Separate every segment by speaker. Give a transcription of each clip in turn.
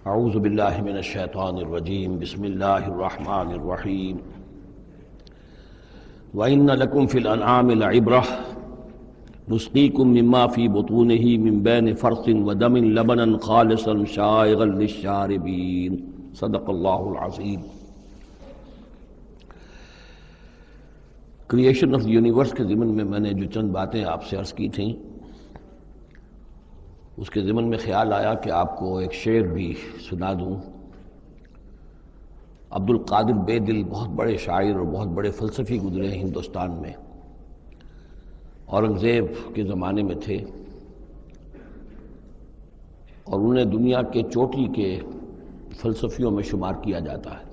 Speaker 1: اعوذ باللہ من الشیطان الرجیم بسم اللہ الرحمن الرحیم وَإِنَّ لَكُمْ فِي الْأَنْعَامِ لَعِبْرَةً نُسْقِيكُم مِّمَّا فِي بُطُونِهِ مِن بَيْنِ فَرْثٍ وَدَمٍ لَبَنًا خَالِصًا شَائِغًا لِلشَّارِبِينَ صدق اللہ العظیم۔ کریشن آف یونیورس کے ضمن میں میں نے جو چند باتیں آپ سے عرض کی تھیں، اس کے ضمن میں خیال آیا کہ آپ کو ایک شعر بھی سنا دوں۔ عبد القادر بے دل بہت بڑے شاعر اور بہت بڑے فلسفی گزرے ہیں ہندوستان میں، اورنگزیب کے زمانے میں تھے اور انہیں دنیا کے چوٹی کے فلسفیوں میں شمار کیا جاتا ہے۔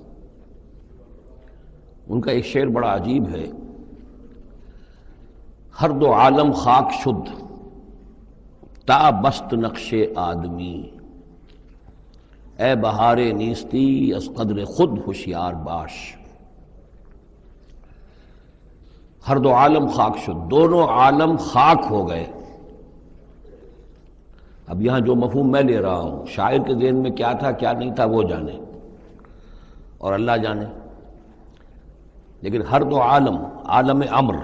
Speaker 1: ان کا ایک شعر بڑا عجیب ہے: ہر دو عالم خاک شد تا بست نقش آدمی، اے بہار نیستی از قدر خود ہوشیار باش۔ ہر دو عالم خاک شد، دونوں عالم خاک ہو گئے۔ اب یہاں جو مفہوم میں لے رہا ہوں، شاعر کے ذہن میں کیا تھا کیا نہیں تھا وہ جانے اور اللہ جانے، لیکن ہر دو عالم، عالم امر،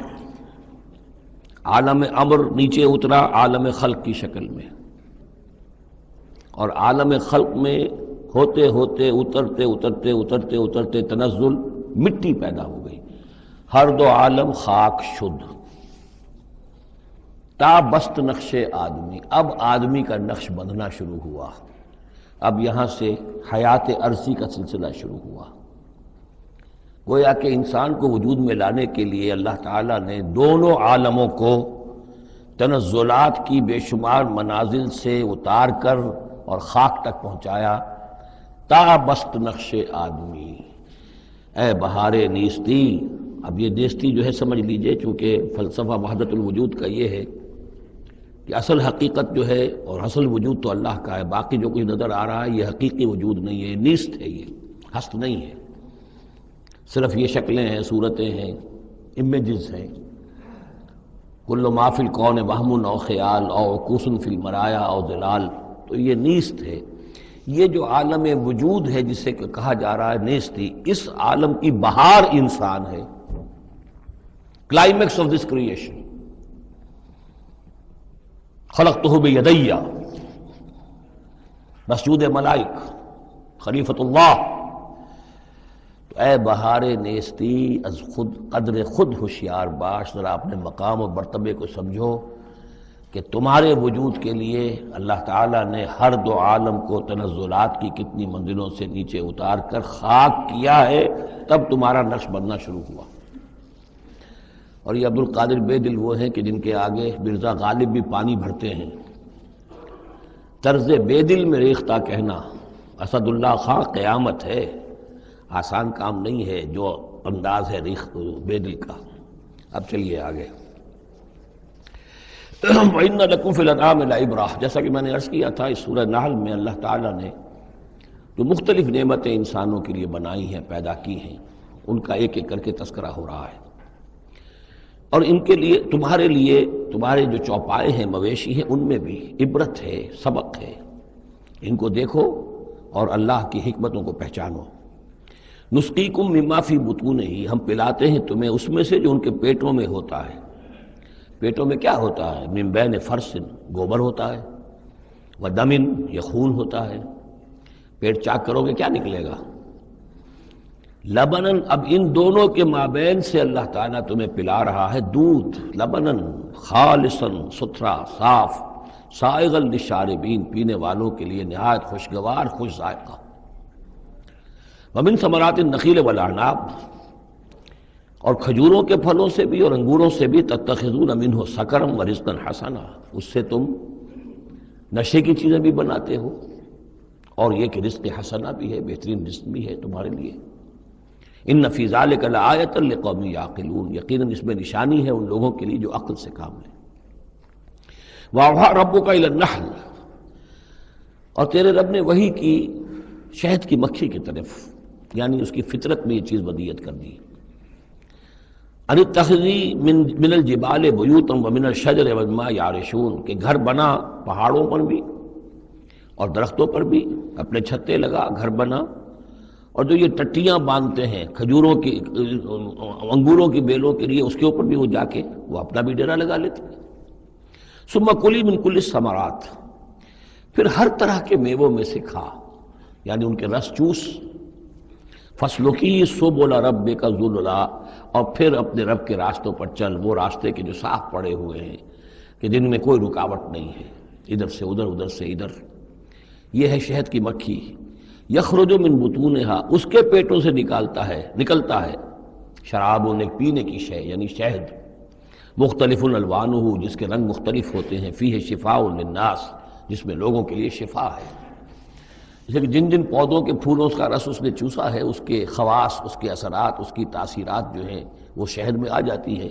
Speaker 1: عالم امر نیچے اترا عالم خلق کی شکل میں، اور عالم خلق میں ہوتے ہوتے اترتے اترتے اترتے اترتے تنزل مٹی پیدا ہو گئی۔ ہر دو عالم خاک شد تا بست نقش آدمی، اب آدمی کا نقش بندھنا شروع ہوا۔ اب یہاں سے حیات عرضی کا سلسلہ شروع ہوا۔ گویا کہ انسان کو وجود میں لانے کے لیے اللہ تعالیٰ نے دونوں عالموں کو تنزلات کی بے شمار منازل سے اتار کر اور خاک تک پہنچایا۔ تا بست نقش آدمی، اے بہار نیستی۔ اب یہ نیستی جو ہے سمجھ لیجئے، چونکہ فلسفہ وحدت الوجود کا یہ ہے کہ اصل حقیقت جو ہے اور اصل وجود تو اللہ کا ہے، باقی جو کچھ نظر آ رہا ہے یہ حقیقی وجود نہیں ہے، نیست ہے، یہ ہست نہیں ہے، صرف یہ شکلیں ہیں، صورتیں ہیں، امیجز ہیں۔ کل ما فی الکون وہم او خیال او عکوس فی المرایا او ظلال، تو یہ نیست ہے۔ یہ جو عالم وجود ہے جسے کہا جا رہا ہے نیستی، اس عالم کی بہار انسان ہے، کلائمیکس آف دس کریشن۔ خلقتہ بیدی، مسجود ملائک، خلیفۃ اللہ۔ تو اے بہار نیستی از خود قدر خود ہوشیار باش، ذرا اپنے مقام و مرتبے کو سمجھو کہ تمہارے وجود کے لیے اللہ تعالیٰ نے ہر دو عالم کو تنزلات کی کتنی منزلوں سے نیچے اتار کر خاک کیا ہے، تب تمہارا نقش بننا شروع ہوا۔ اور یہ عبد القادر بے دل وہ ہیں کہ جن کے آگے مرزا غالب بھی پانی بھرتے ہیں۔ طرز بے دل میں ریختہ کہنا، اسد اللہ خان قیامت ہے، آسان کام نہیں ہے جو انداز ہے ریخت بے دل کا۔ اب چلیے آگے۔ وَإِنَّ لَكُمْ فِي الْأَنْعَامِ لَعِبْرَةً، جیسا کہ میں نے عرض کیا تھا، اس سورہ نحل میں اللہ تعالیٰ نے جو مختلف نعمتیں انسانوں کے لیے بنائی ہیں، پیدا کی ہیں، ان کا ایک ایک کر کے تذکرہ ہو رہا ہے، اور ان کے لیے تمہارے جو چوپائے ہیں، مویشی ہیں، ان میں بھی عبرت ہے، سبق ہے۔ ان کو دیکھو اور اللہ کی حکمتوں کو پہچانو۔ نسقیکم مما فی بطونہ، ہم پلاتے ہیں تمہیں اس میں سے جو ان کے پیٹوں میں ہوتا ہے۔ پیٹوں میں کیا ہوتا ہے؟ من بین فرث، گوبر ہوتا ہے، ودم، یہ خون ہوتا ہے۔ پیٹ چاک کرو گے کیا نکلے گا؟ لبنن، اب ان دونوں کے مابین سے اللہ تعالیٰ تمہیں پلا رہا ہے دودھ، لبنن خالصاً، ستھرا، صاف، سائغا للشاربین، پینے والوں کے لیے نہایت خوشگوار، خوش ذائقہ۔ ومن ثمرات النخیل والاعناب، اور کھجوروں کے پھلوں سے بھی اور انگوروں سے بھی، تتخذون منہ سکرا ورزقا حسنا، اس سے تم نشے کی چیزیں بھی بناتے ہو اور یہ کہ رزق حسنہ بھی ہے، بہترین رزق بھی ہے تمہارے لیے۔ ان فی ذلک لآیۃ لقوم یعقلون، یقیناً اس میں نشانی ہے ان لوگوں کے لیے جو عقل سے کام لیں۔ وَأَوْحَىٰ رَبُّكَ إِلَى النَّحْلِ، اور تیرے رب نے وحی کی شہد کی مکھی کی طرف، یعنی اس کی فطرت میں یہ چیز ودیت کر دی۔ ان اتخذی من الجبال بیوتا ومن الشجر ومما یعرشون، کہ گھر بنا پہاڑوں پر بھی اور درختوں پر بھی اپنے چھتے لگا، گھر بنا، اور جو یہ ٹٹیاں باندھتے ہیں کھجوروں کی انگوروں کی بیلوں کے لیے، اس کے اوپر بھی وہ جا کے وہ اپنا بھی ڈیرا لگا لیتے ہیں۔ ثم کلی من کل الثمرات، پھر ہر طرح کے میووں میں سے کھا، یعنی ان کے رس چوس۔ فسلکی سبل ربک ذللا، اور پھر اپنے رب کے راستوں پر چل، وہ راستے کے جو صاف پڑے ہوئے ہیں کہ جن میں کوئی رکاوٹ نہیں ہے، ادھر سے ادھر، ادھر سے ادھر۔ یہ ہے شہد کی مکھی، یخرج من بطونہا، اس کے پیٹوں سے نکلتا ہے شراب، ایک پینے کی شے یعنی شہد، مختلف الوانہ، جس کے رنگ مختلف ہوتے ہیں، فیہ شفاء للناس، جس میں لوگوں کے لیے شفا ہے۔ جیسے کہ جن جن پودوں کے پھولوں کا رس اس نے چوسا ہے، اس کے خواص، اس کے اثرات، اس کی تاثیرات جو ہیں وہ شہد میں آ جاتی ہے۔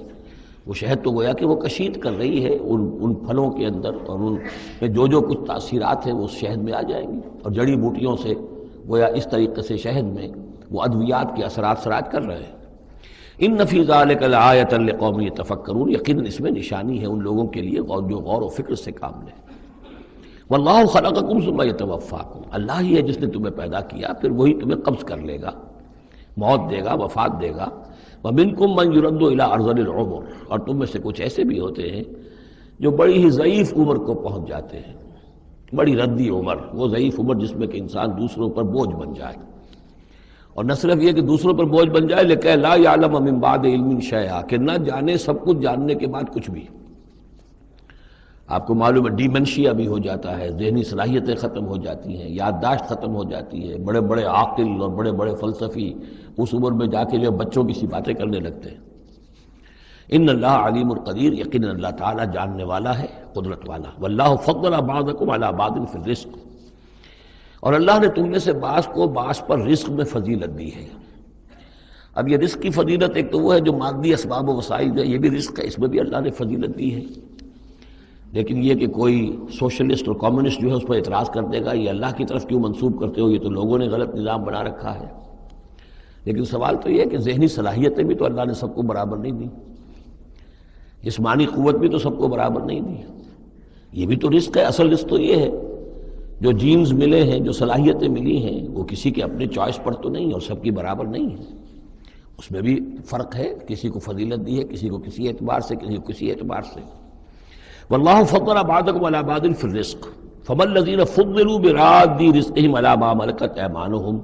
Speaker 1: وہ شہد تو گویا کہ وہ کشید کر رہی ہے ان پھلوں کے اندر، اور ان میں جو کچھ تاثیرات ہیں وہ اس شہد میں آ جائیں گی، اور جڑی بوٹیوں سے گویا اس طریقے سے شہد میں وہ ادویات کے اثرات سراج کر رہے ہیں۔ ان فی ذلک لآیۃ لقوم یتفکرون، یقیناً اس میں نشانی ہے ان لوگوں کے لیے جو غور و فکر سے کام لیں۔ واللہ خلقکم ثم یتوفاکم، اللہ ہی ہے جس نے تمہیں پیدا کیا، پھر وہی تمہیں قبض کر لے گا، موت دے گا، وفات دے گا۔ ومنکم من یرد الی ارذل العمر، اور تم میں سے کچھ ایسے بھی ہوتے ہیں جو بڑی ہی ضعیف عمر کو پہنچ جاتے ہیں، بڑی ردی عمر، وہ ضعیف عمر جس میں کہ انسان دوسروں پر بوجھ بن جائے، اور نہ صرف یہ کہ دوسروں پر بوجھ بن جائے، لیکن لا یعلم من بعد علم شیئا، کہ نہ جانے سب کچھ جاننے کے بعد کچھ بھی۔ آپ کو معلوم ہے ڈیمنشیا بھی ہو جاتا ہے، ذہنی صلاحیتیں ختم ہو جاتی ہیں، یادداشت ختم ہو جاتی ہے، بڑے بڑے عاقل اور بڑے بڑے فلسفی اس عمر میں جا کے جو بچوں کی سی باتیں کرنے لگتے ہیں۔ ان اللہ علیم القدیر، یقیناً اللہ تعالیٰ جاننے والا ہے، قدرت والا۔ واللہ فضل بعضکم علی بعض فی الرزق، اور اللہ نے تم میں سے بعض کو بعض پر رزق میں فضیلت دی ہے۔ اب یہ رزق کی فضیلت ایک تو وہ ہے جو مادی اسباب و وسائل ہے، یہ بھی رزق ہے، اس میں بھی اللہ نے فضیلت دی ہے۔ لیکن یہ کہ کوئی سوشلسٹ اور کمیونسٹ جو ہے اس پر اعتراض کر دے گا یہ اللہ کی طرف کیوں منسوب کرتے ہو، یہ تو لوگوں نے غلط نظام بنا رکھا ہے۔ لیکن سوال تو یہ ہے کہ ذہنی صلاحیتیں بھی تو اللہ نے سب کو برابر نہیں دی، جسمانی قوت بھی تو سب کو برابر نہیں دی، یہ بھی تو رزق ہے۔ اصل رزق تو یہ ہے جو جینز ملے ہیں، جو صلاحیتیں ملی ہیں، وہ کسی کے اپنے چوائس پر تو نہیں اور سب کی برابر نہیں ہے، اس میں بھی فرق ہے، کسی کو فضیلت دی ہے، کسی کو کسی اعتبار سے، کسی کو کسی اعتبار سے۔ واللہ فضل بعضکم علی بعض فی الرزق فما الذین فضلوا براد رزقہم علی ما ملکت ایمانہم،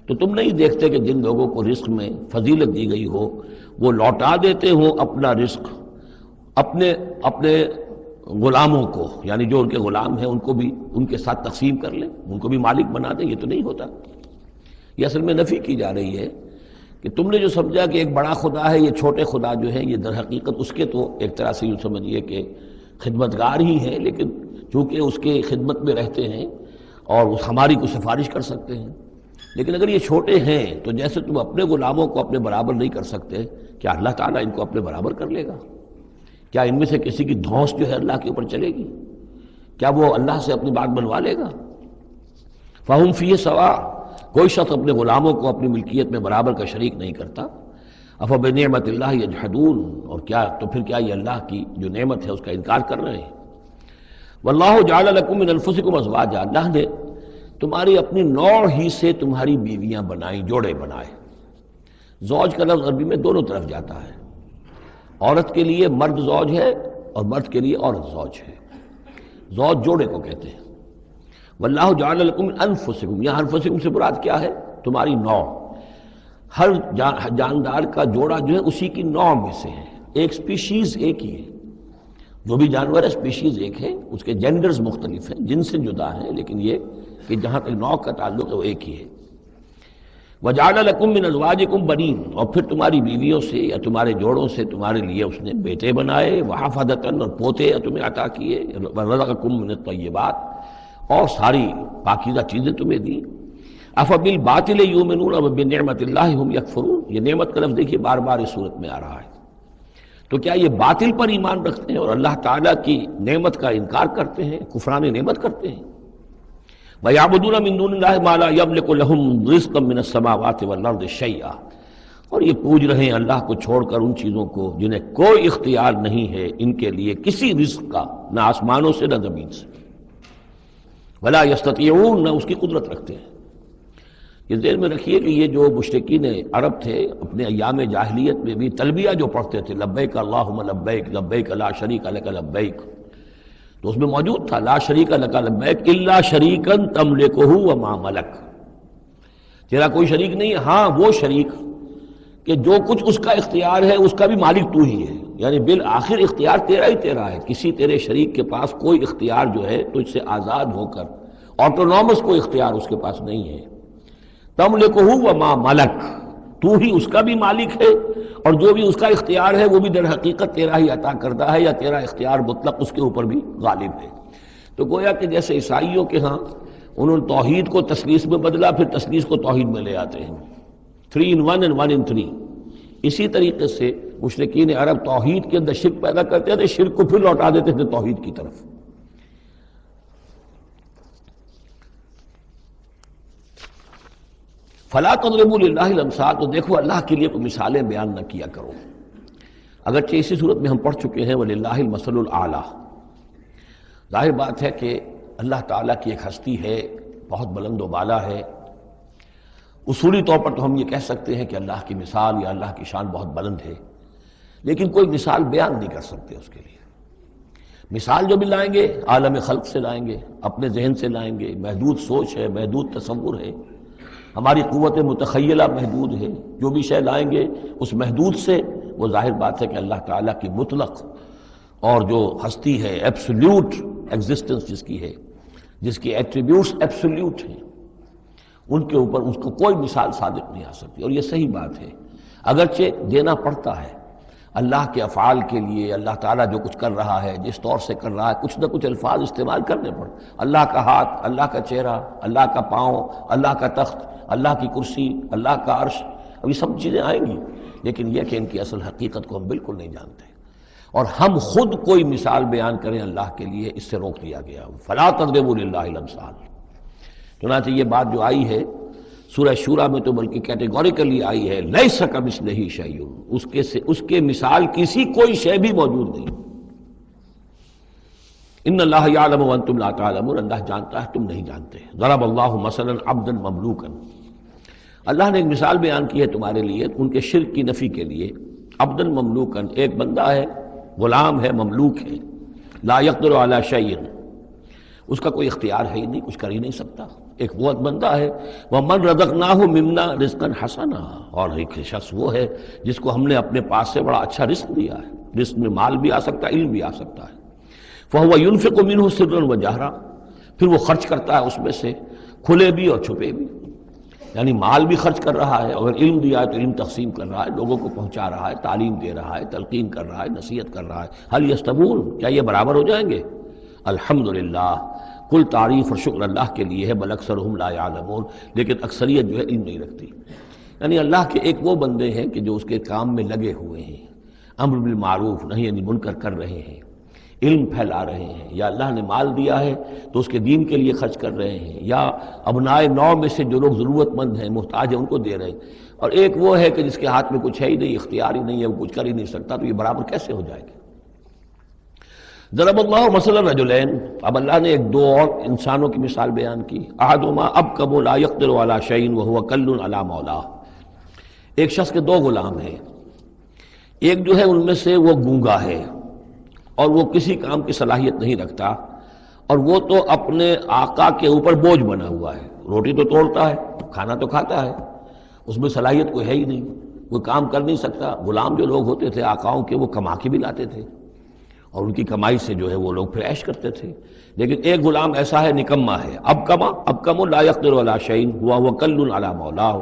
Speaker 1: تو تم نہیں دیکھتے کہ جن لوگوں کو رزق میں فضیلت دی گئی ہو وہ لوٹا دیتے ہوں اپنا رزق اپنے غلاموں کو، یعنی جو ان کے غلام ہیں ان کو بھی ان کے ساتھ تقسیم کر لیں، ان کو بھی مالک بنا دیں۔ یہ تو نہیں ہوتا، یہ اصل میں نفی کی جا رہی ہے کہ تم نے جو سمجھا کہ ایک بڑا خدا ہے، یہ چھوٹے خدا جو ہے، یہ در حقیقت اس کے تو ایک طرح سے یوں سمجھیے کہ خدمتگار ہی ہیں، لیکن چونکہ اس کے خدمت میں رہتے ہیں اور ہماری کو سفارش کر سکتے ہیں۔ لیکن اگر یہ چھوٹے ہیں تو جیسے تم اپنے غلاموں کو اپنے برابر نہیں کر سکتے، کیا اللہ تعالیٰ ان کو اپنے برابر کر لے گا؟ کیا ان میں سے کسی کی دھونس جو ہے اللہ کے اوپر چلے گی؟ کیا وہ اللہ سے اپنی بات بنوا لے گا؟ فہم فیہ سوا، کوئی شخص اپنے غلاموں کو اپنی ملکیت میں برابر کا شریک نہیں کرتا۔ افبنعمت اللہ یجحدون، اور کیا تو پھر کیا یہ اللہ کی جو نعمت ہے اس کا انکار کر رہے ہیں۔ واللہ جعل لکم من انفسکم ازواجا، اللہ نے تمہاری اپنی نوع ہی سے تمہاری بیویاں بنائیں، جوڑے بنائے۔ زوج کا لفظ عربی میں دونوں طرف جاتا ہے، عورت کے لیے مرد زوج ہے اور مرد کے لیے عورت زوج ہے، زوج جوڑے کو کہتے ہیں۔ واللہ جعل لکم من انفسکم، یہاں انفسکم سے مراد کیا ہے؟ تمہاری نوع، ہر جاندار کا جوڑا جو ہے اسی کی نوع میں سے ہے، ایک سپیشیز ایک ہی ہے، جو بھی جانور ہے سپیشیز ایک ہے، اس کے جینڈرز مختلف ہیں، جن سے جدا ہیں، لیکن یہ کہ جہاں تک نوع کا تعلق ہے وہ ایک ہی ہے۔ وَجَعَلَ لَكُم مِّنْ أَزْوَاجِكُمْ بَنِينَ، اور پھر تمہاری بیویوں سے یا تمہارے جوڑوں سے تمہارے لیے اس نے بیٹے بنائے، وَحَفَدَةً، اور پوتے تمہیں عطا کیے، وَرَزَقَكُم مِّنَ الطَّيِّبَاتِ، اور ساری پاکیزہ چیزیں تمہیں دیں۔ أَفَبِالْبَاطِلِ يُؤْمِنُونَ وَبِنِعْمَةِ اللَّهِ هُمْ يَكْفُرُونَ، یہ نعمت کا لفظ دیکھیے بار بار اس صورت میں آ رہا ہے۔ تو کیا یہ باطل پر ایمان رکھتے ہیں اور اللہ تعالیٰ کی نعمت کا انکار کرتے ہیں، کفران نعمت کرتے ہیں؟ وَيَعْبُدُونَ مِن دُونِ اللَّهِ مَا لَا يَمْلِكُ لَهُمْ رِزْقًا مِّنَ السَّمَاوَاتِ وَالْأَرْضِ شَيْئًا، اور یہ پوج رہے ہیں اللہ کو چھوڑ کر ان چیزوں کو جنہیں کوئی اختیار نہیں ہے ان کے لیے کسی رزق کا، نہ آسمانوں سے نہ زمین سے۔ ولا یستطیعون، نہ اس کی قدرت رکھتے ہیں۔ یہ ذہن میں رکھیے کہ یہ جو مشرکین عرب تھے اپنے ایام جاہلیت میں بھی تلبیہ جو پڑھتے تھے، لبیک اللہم لبیک لبیک لا شریک لک لبیک، تو اس میں موجود تھا لا شریک لک لبیک الا شریکا تملکہ وما ملک، تیرا کوئی شریک نہیں ہے، ہاں وہ شریک کہ جو کچھ اس کا اختیار ہے اس کا بھی مالک تو ہی ہے، یعنی بالآخر اختیار تیرا ہی تیرا ہے، کسی تیرے شریک کے پاس کوئی اختیار جو ہے تجھ سے آزاد ہو کر آٹونومس کوئی اختیار اس کے پاس نہیں ہے۔ تملکہ وما ملک، تو ہی اس کا بھی مالک ہے اور جو بھی اس کا اختیار ہے وہ بھی در حقیقت تیرا ہی عطا کردہ ہے، یا تیرا اختیار مطلق اس کے اوپر بھی غالب ہے۔ تو گویا کہ جیسے عیسائیوں کے ہاں انہوں نے توحید کو تثلیث میں بدلا، پھر تثلیث کو توحید میں لے آتے ہیں، 3 in 1 and 1 in 3۔ اسی طریقے سے مشرکین عرب توحید کے اندر شرک پیدا کرتے تھے، شرک کو پھر لوٹا دیتے تھے توحید کی طرف۔ فلا تضربوا للہ الامثال، تو دیکھو اللہ کے لیے کوئی مثالیں بیان نہ کیا کرو، اگرچہ اسی صورت میں ہم پڑھ چکے ہیں وللہ المثل الاعلیٰ۔ ظاہر بات ہے کہ اللہ تعالیٰ کی ایک ہستی ہے، بہت بلند و بالا ہے، اصولی طور پر تو ہم یہ کہہ سکتے ہیں کہ اللہ کی مثال یا اللہ کی شان بہت بلند ہے، لیکن کوئی مثال بیان نہیں کر سکتے اس کے لیے۔ مثال جو بھی لائیں گے عالم خلق سے لائیں گے، اپنے ذہن سے لائیں گے، محدود سوچ ہے، محدود تصور ہے، ہماری قوت متخیلہ محدود ہے، جو بھی شے لائیں گے اس محدود سے، وہ ظاہر بات ہے کہ اللہ تعالیٰ کی مطلق اور جو ہستی ہے ایبسلیوٹ ایگزسٹنس جس کی ہے، جس کی ایٹریبیوٹس ایبسلیوٹ ہیں، ان کے اوپر اس کو کوئی مثال صادق نہیں آ سکتی۔ اور یہ صحیح بات ہے، اگرچہ دینا پڑتا ہے اللہ کے افعال کے لیے، اللہ تعالیٰ جو کچھ کر رہا ہے جس طور سے کر رہا ہے کچھ نہ کچھ الفاظ استعمال کرنے پڑتے، اللہ کا ہاتھ، اللہ کا چہرہ، اللہ کا پاؤں، اللہ کا تخت، اللہ کی کرسی، اللہ کا عرش، اب یہ سب چیزیں آئیں گی، لیکن یہ کہ ان کی اصل حقیقت کو ہم بالکل نہیں جانتے، اور ہم خود کوئی مثال بیان کریں اللہ کے لیے اس سے روک دیا گیا۔ فلا تضربوا للہ الامثال، چنانچہ یہ بات جو آئی ہے سورہ شورا میں تو بلکہ کیٹیگوریکلی آئی ہے لیس کمثلہ شیء، اس کے مثال کسی کوئی شے بھی موجود نہیں۔ ان اللہ یعلم وانتم لا تعلمون، اللہ جانتا ہے تم نہیں جانتے۔ ضرب اللہ مثلا عبدا مملوکا، اللہ نے ایک مثال بیان کی ہے تمہارے لیے ان کے شرک کی نفی کے لیے۔ عبدا مملوکا، ایک بندہ ہے، غلام ہے، مملوک ہے، لا یقدر علی شیء، اس کا کوئی اختیار ہے ہی نہیں، کچھ کر ہی نہیں سکتا، ایک قوت بندہ ہے۔ وَمَنْ رَزَقْنَاهُ مِنَّا رِزْقًا حَسَنًا، اور ایک شخص وہ ہے جس کو ہم نے اپنے پاس سے بڑا اچھا رزق دیا ہے، رزق میں مال بھی آ سکتا ہے، علم بھی آ سکتا ہے۔ فَهُوَ يُنْفِقُ مِنْهُ سِرًّا وَجَهْرًا، پھر وہ خرچ کرتا ہے اس میں سے کھلے بھی اور چھپے بھی، یعنی مال بھی خرچ کر رہا ہے، اگر علم دیا ہے تو علم تقسیم کر رہا ہے، لوگوں کو پہنچا رہا ہے، تعلیم دے رہا ہے، تلقین کر رہا ہے، نصیحت کر رہا ہے۔ هل يستوون، کیا یہ برابر ہو جائیں گے؟ الحمدللہ، کل تعریف اور شکر اللہ کے لیے ہے، بل اکثرہم لا یعلمون، لیکن اکثریت جو ہے علم نہیں رکھتی۔ یعنی اللہ کے ایک وہ بندے ہیں کہ جو اس کے کام میں لگے ہوئے ہیں، امر بالمعروف نہی عن المنکر کر رہے ہیں، علم پھیلا رہے ہیں، یا اللہ نے مال دیا ہے تو اس کے دین کے لیے خرچ کر رہے ہیں، یا ابنائے نو میں سے جو لوگ ضرورت مند ہیں، محتاج ہیں، ان کو دے رہے ہیں، اور ایک وہ ہے کہ جس کے ہاتھ میں کچھ ہے ہی نہیں، اختیار ہی نہیں ہے، وہ کچھ کر ہی نہیں سکتا، تو یہ برابر کیسے ہو جائے گا؟ ضرب اللہ مثلا رجلین، اب اللہ نے ایک دو اور انسانوں کی مثال بیان کی۔ احدہما ابکم لا یقدر علی شیء وہو کل علی مولاه، ایک شخص کے دو غلام ہیں، ایک جو ہے ان میں سے وہ گونگا ہے اور وہ کسی کام کی صلاحیت نہیں رکھتا، اور وہ تو اپنے آقا کے اوپر بوجھ بنا ہوا ہے، روٹی تو توڑتا ہے، کھانا تو کھاتا ہے، اس میں صلاحیت کوئی ہے ہی نہیں، کوئی کام کر نہیں سکتا۔ غلام جو لوگ ہوتے تھے آقاؤں کے، وہ کما کے بھی لاتے تھے اور ان کی کمائی سے جو ہے وہ لوگ پھر عیش کرتے تھے، لیکن ایک غلام ایسا ہے، نکما ہے، ابکم لا یقدر علی شیء وہو کل علی مولاه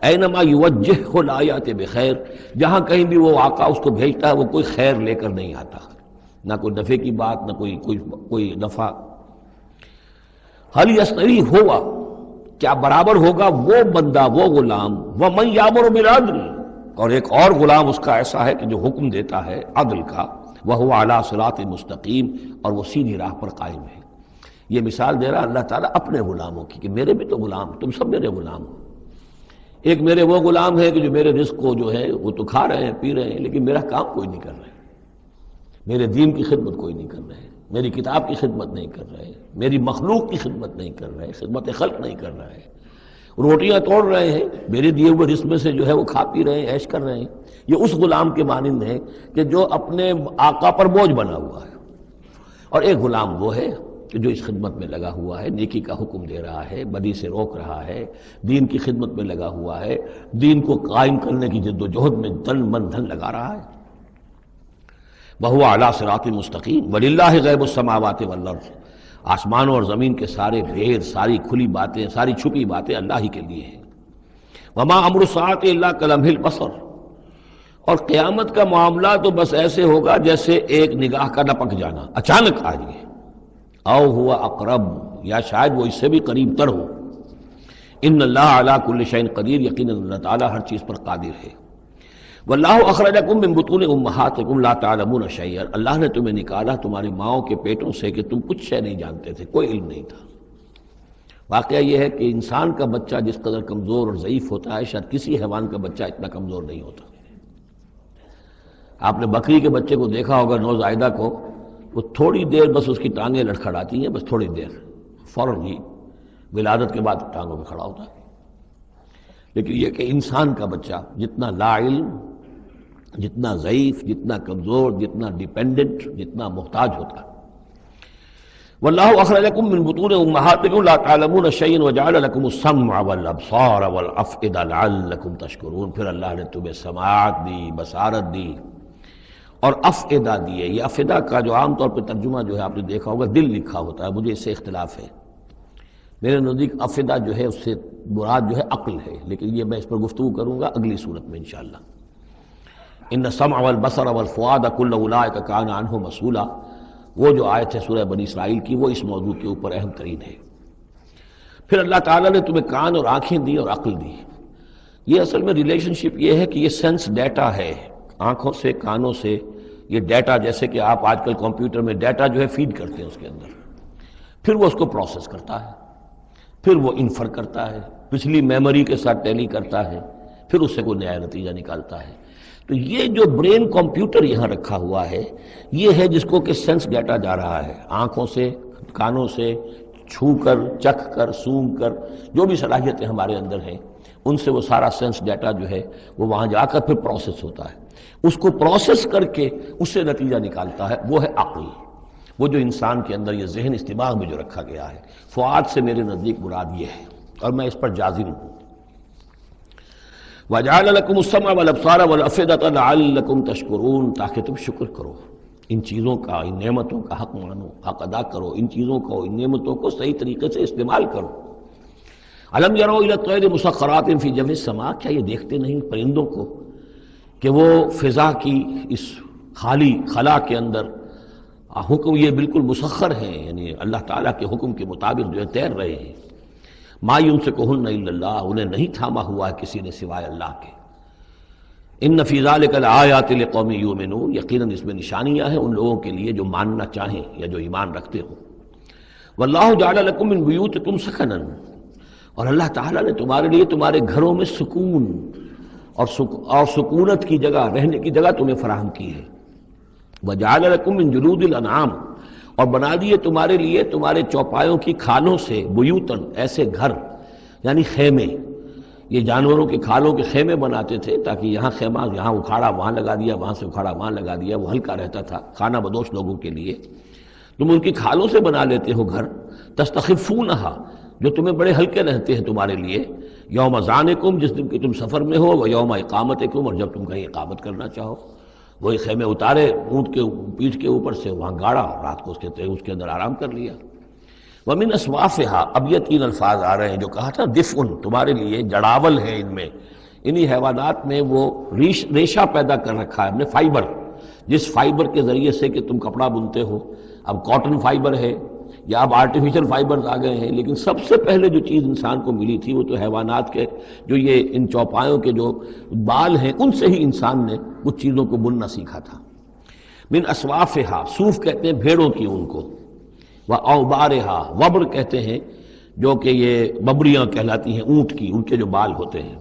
Speaker 1: اینما یوجہہ لا یأتی بخیر، جہاں کہیں بھی وہ آقا اس کو بھیجتا ہے وہ کوئی خیر لے کر نہیں آتا، نہ کوئی نفع کی بات، نہ کوئی نفع۔ حل یستوی ہوا، کیا برابر ہوگا وہ بندہ، وہ غلام، ومن یامر بالعدل، اور ایک اور غلام اس کا ایسا ہے کہ جو حکم دیتا ہے عدل کا، وہو علی صراط مستقیم، اور وہ سیدھی راہ پر قائم ہے۔ یہ مثال دے رہا اللہ تعالیٰ اپنے غلاموں کی کہ میرے بھی تو غلام، تم سب میرے غلام ہو۔ ایک میرے وہ غلام ہے کہ جو میرے رزق کو جو ہے وہ تو کھا رہے ہیں، پی رہے ہیں، لیکن میرا کام کوئی نہیں کر رہے، میرے دین کی خدمت کوئی نہیں کر رہے ہیں۔ میری کتاب کی خدمت نہیں کر رہے، میری مخلوق کی خدمت نہیں کر رہے، خدمت خلق نہیں کر رہے، روٹیاں توڑ رہے ہیں، میرے دیے ہوئے رزق میں سے جو ہے وہ کھا پی رہے ہیں، عیش کر رہے ہیں۔ یہ اس غلام کے مانند ہے کہ جو اپنے آقا پر بوجھ بنا ہوا ہے، اور ایک غلام وہ ہے کہ جو اس خدمت میں لگا ہوا ہے، نیکی کا حکم دے رہا ہے، بدی سے روک رہا ہے، دین کی خدمت میں لگا ہوا ہے، دین کو قائم کرنے کی جد و جہد میں تن من دھن لگا رہا ہے۔ وَهُوَ عَلَىٰ صِرَاطٍ مُسْتَقِيمٍ وَلِلَّهِ غَيْبُ السَّمَاوَاتِ وَالْأَرْضِ، آسمانوں اور زمین کے سارے بھید، ساری کھلی باتیں، ساری چھپی باتیں اللہ ہی کے لیے ہیں۔ وَمَا أَمْرُ السَّاعَةِ إِلَّا كَلَمْحِ الْبَصَرِ، اور قیامت کا معاملہ تو بس ایسے ہوگا جیسے ایک نگاہ کا لپک جانا، اچانک آ جائے، او ہوا اقرب، یا شاید وہ اس سے بھی قریب تر ہو۔ ان اللہ علی کل شیء قدیر، یقیناً اللہ تعالیٰ ہر چیز پر قادر ہے۔ واللہ اخرجکم من بطون امہاتکم لا تعلمون شیئا، اللہ نے تمہیں نکالا تمہاری ماؤں کے پیٹوں سے کہ تم کچھ شے نہیں جانتے تھے، کوئی علم نہیں تھا۔ واقعہ یہ ہے کہ انسان کا بچہ جس قدر کمزور اور ضعیف ہوتا ہے، شاید کسی حیوان کا بچہ اتنا کمزور نہیں ہوتا۔ آپ نے بکری کے بچے کو دیکھا ہوگا، نوزائیدہ کو، وہ تھوڑی دیر بس اس کی ٹانگیں لڑکھڑاتی ہیں، بس تھوڑی دیر، فوراً ہی ولادت کے بعد ٹانگوں پہ کھڑا ہوتا ہے۔ لیکن یہ کہ انسان کا بچہ جتنا لا علم، جتنا ضعیف، جتنا کمزور، جتنا ڈیپینڈنٹ، جتنا محتاج ہوتا ہے۔ واللہ اخرجکم من بطون امہاتکم لا تعلمون شیئا وجعل لکم السمع والابصار والافئدہ لعلکم تشکرون، پھر اللہ نے تمہیں سماعت دی، بصارت دی اور افئدہ دیے۔ یہ افئدہ کا جو عام طور پہ ترجمہ جو ہے آپ نے دیکھا ہوگا دل لکھا ہوتا ہے، مجھے اس سے اختلاف ہے۔ میرے نزدیک افئدہ جو ہے اس سے مراد جو ہے عقل ہے، لیکن یہ میں اس پر گفتگو کروں گا اگلی صورت میں انشاءاللہ۔ ان السمع والبصر والفؤاد کل اولئک کان عنہ مسئولا، وہ جو آیت ہے سورہ بنی اسرائیل کی، وہ اس موضوع کے اوپر اہم ترین ہے۔ پھر اللہ تعالیٰ نے تمہیں کان اور آنکھیں دی اور عقل دی۔ یہ اصل میں ریلیشن شپ یہ ہے کہ یہ سینس ڈیٹا ہے، آنکھوں سے، کانوں سے، یہ ڈیٹا جیسے کہ آپ آج کل کمپیوٹر میں ڈیٹا جو ہے فیڈ کرتے ہیں اس کے اندر، پھر وہ اس کو پروسیس کرتا ہے، پھر وہ انفر کرتا ہے، پچھلی میموری کے ساتھ ٹیلی کرتا ہے، پھر اس سے کوئی نیا نتیجہ نکالتا ہے۔ تو یہ جو برین کمپیوٹر یہاں رکھا ہوا ہے، یہ ہے جس کو کہ سینس ڈیٹا جا رہا ہے، آنکھوں سے، کانوں سے، چھو کر، چکھ کر، سونگھ کر، جو بھی صلاحیتیں ہمارے اندر ہیں ان سے وہ سارا سینس ڈیٹا جو ہے وہ وہاں جا کر پھر پروسیس ہوتا ہے، اس کو پروسیس کر کے اس سے نتیجہ نکالتا ہے، وہ ہے عقل، وہ جو انسان کے اندر یہ ذہن اس دماغ میں جو رکھا گیا ہے۔ فؤاد سے میرے نزدیک مراد یہ ہے، اور میں اس پر جازم ہوں۔ وَجَعَلَ لَكُمُ السَّمْعَ وَالْأَبْصَارَ وَالْأَفْئِدَةَ لَعَلَّكُمْ تَشْكُرُونَ، تاکہ تم شکر کرو، ان چیزوں کا، ان نعمتوں کا حق مانو، حق ادا کرو، ان چیزوں کو، ان نعمتوں کو صحیح طریقے سے استعمال کرو۔ أَلَمْ يَرَوْا إِلَى الطَّيْرِ مُسَخَّرَاتٍ فِي جَوِّ السَّمَاءِ، کیا یہ دیکھتے نہیں پرندوں کو کہ وہ فضا کی اس خالی خلا کے اندر حکم یہ بالکل مسخر ہیں، یعنی اللہ تعالیٰ کے حکم کے مطابق جو ہے تیر رہے ہیں۔ ما یمسکہن الا اللہ، انہیں نہیں تھاما ہوا ہے کسی نے سوائے اللہ کے۔ ان فی ذلک لآیات لقوم یؤمنون، یقیناً اس میں نشانیاں ہیں ان لوگوں کے لیے جو ماننا چاہیں یا جو ایمان رکھتے ہوں۔ واللہ جعل لکم من بیوتکم سکنا، اور اللہ تعالیٰ نے تمہارے لیے تمہارے گھروں میں سکون اور سکونت کی جگہ، رہنے کی جگہ تمہیں فراہم کی ہے۔ وجعل لکم من جلود الانعام، اور بنا دیے تمہارے لیے تمہارے چوپایوں کی کھالوں سے بیوتن، ایسے گھر یعنی خیمے، یہ جانوروں کے کھالوں کے خیمے بناتے تھے تاکہ یہاں خیمہ، یہاں اکھاڑا وہاں لگا دیا، وہاں سے اکھاڑا وہاں لگا دیا، وہ ہلکا رہتا تھا خانہ بدوش لوگوں کے لیے۔ تم ان کی کھالوں سے بنا لیتے ہو گھر، تستخفونہا، جو تمہیں بڑے ہلکے رہتے ہیں تمہارے لیے، یوم ذانکم، جس دن کہ تم سفر میں ہو، و یوم اقامتکم، اور جب تم کہیں اقامت کرنا چاہو۔ وہی خیمے اتارے اونٹ کے پیٹھ کے اوپر سے، وہاں گاڑا، رات کو اس کے اندر آرام کر لیا۔ وَمِنْ أَصْوَافِهَا، اب یہ تین الفاظ آ رہے ہیں جو کہا تھا دفء، تمہارے لیے جڑاول ہے ان میں، انہی حیوانات میں وہ ریشہ پیدا کر رکھا ہے ہم نے، فائبر، جس فائبر کے ذریعے سے کہ تم کپڑا بنتے ہو۔ اب کاٹن فائبر ہے یا اب آرٹیفیشل فائبرز آ گئے ہیں، لیکن سب سے پہلے جو چیز انسان کو ملی تھی وہ تو حیوانات کے جو یہ ان چوپایوں کے جو بال ہیں ان سے ہی انسان نے کچھ چیزوں کو بننا سیکھا تھا۔ من اصوافہا، صوف کہتے ہیں بھیڑوں کی ان کو، واوبارہا، وبر کہتے ہیں جو کہ یہ ببریاں کہلاتی ہیں اونٹ کی، ان کے جو بال ہوتے ہیں،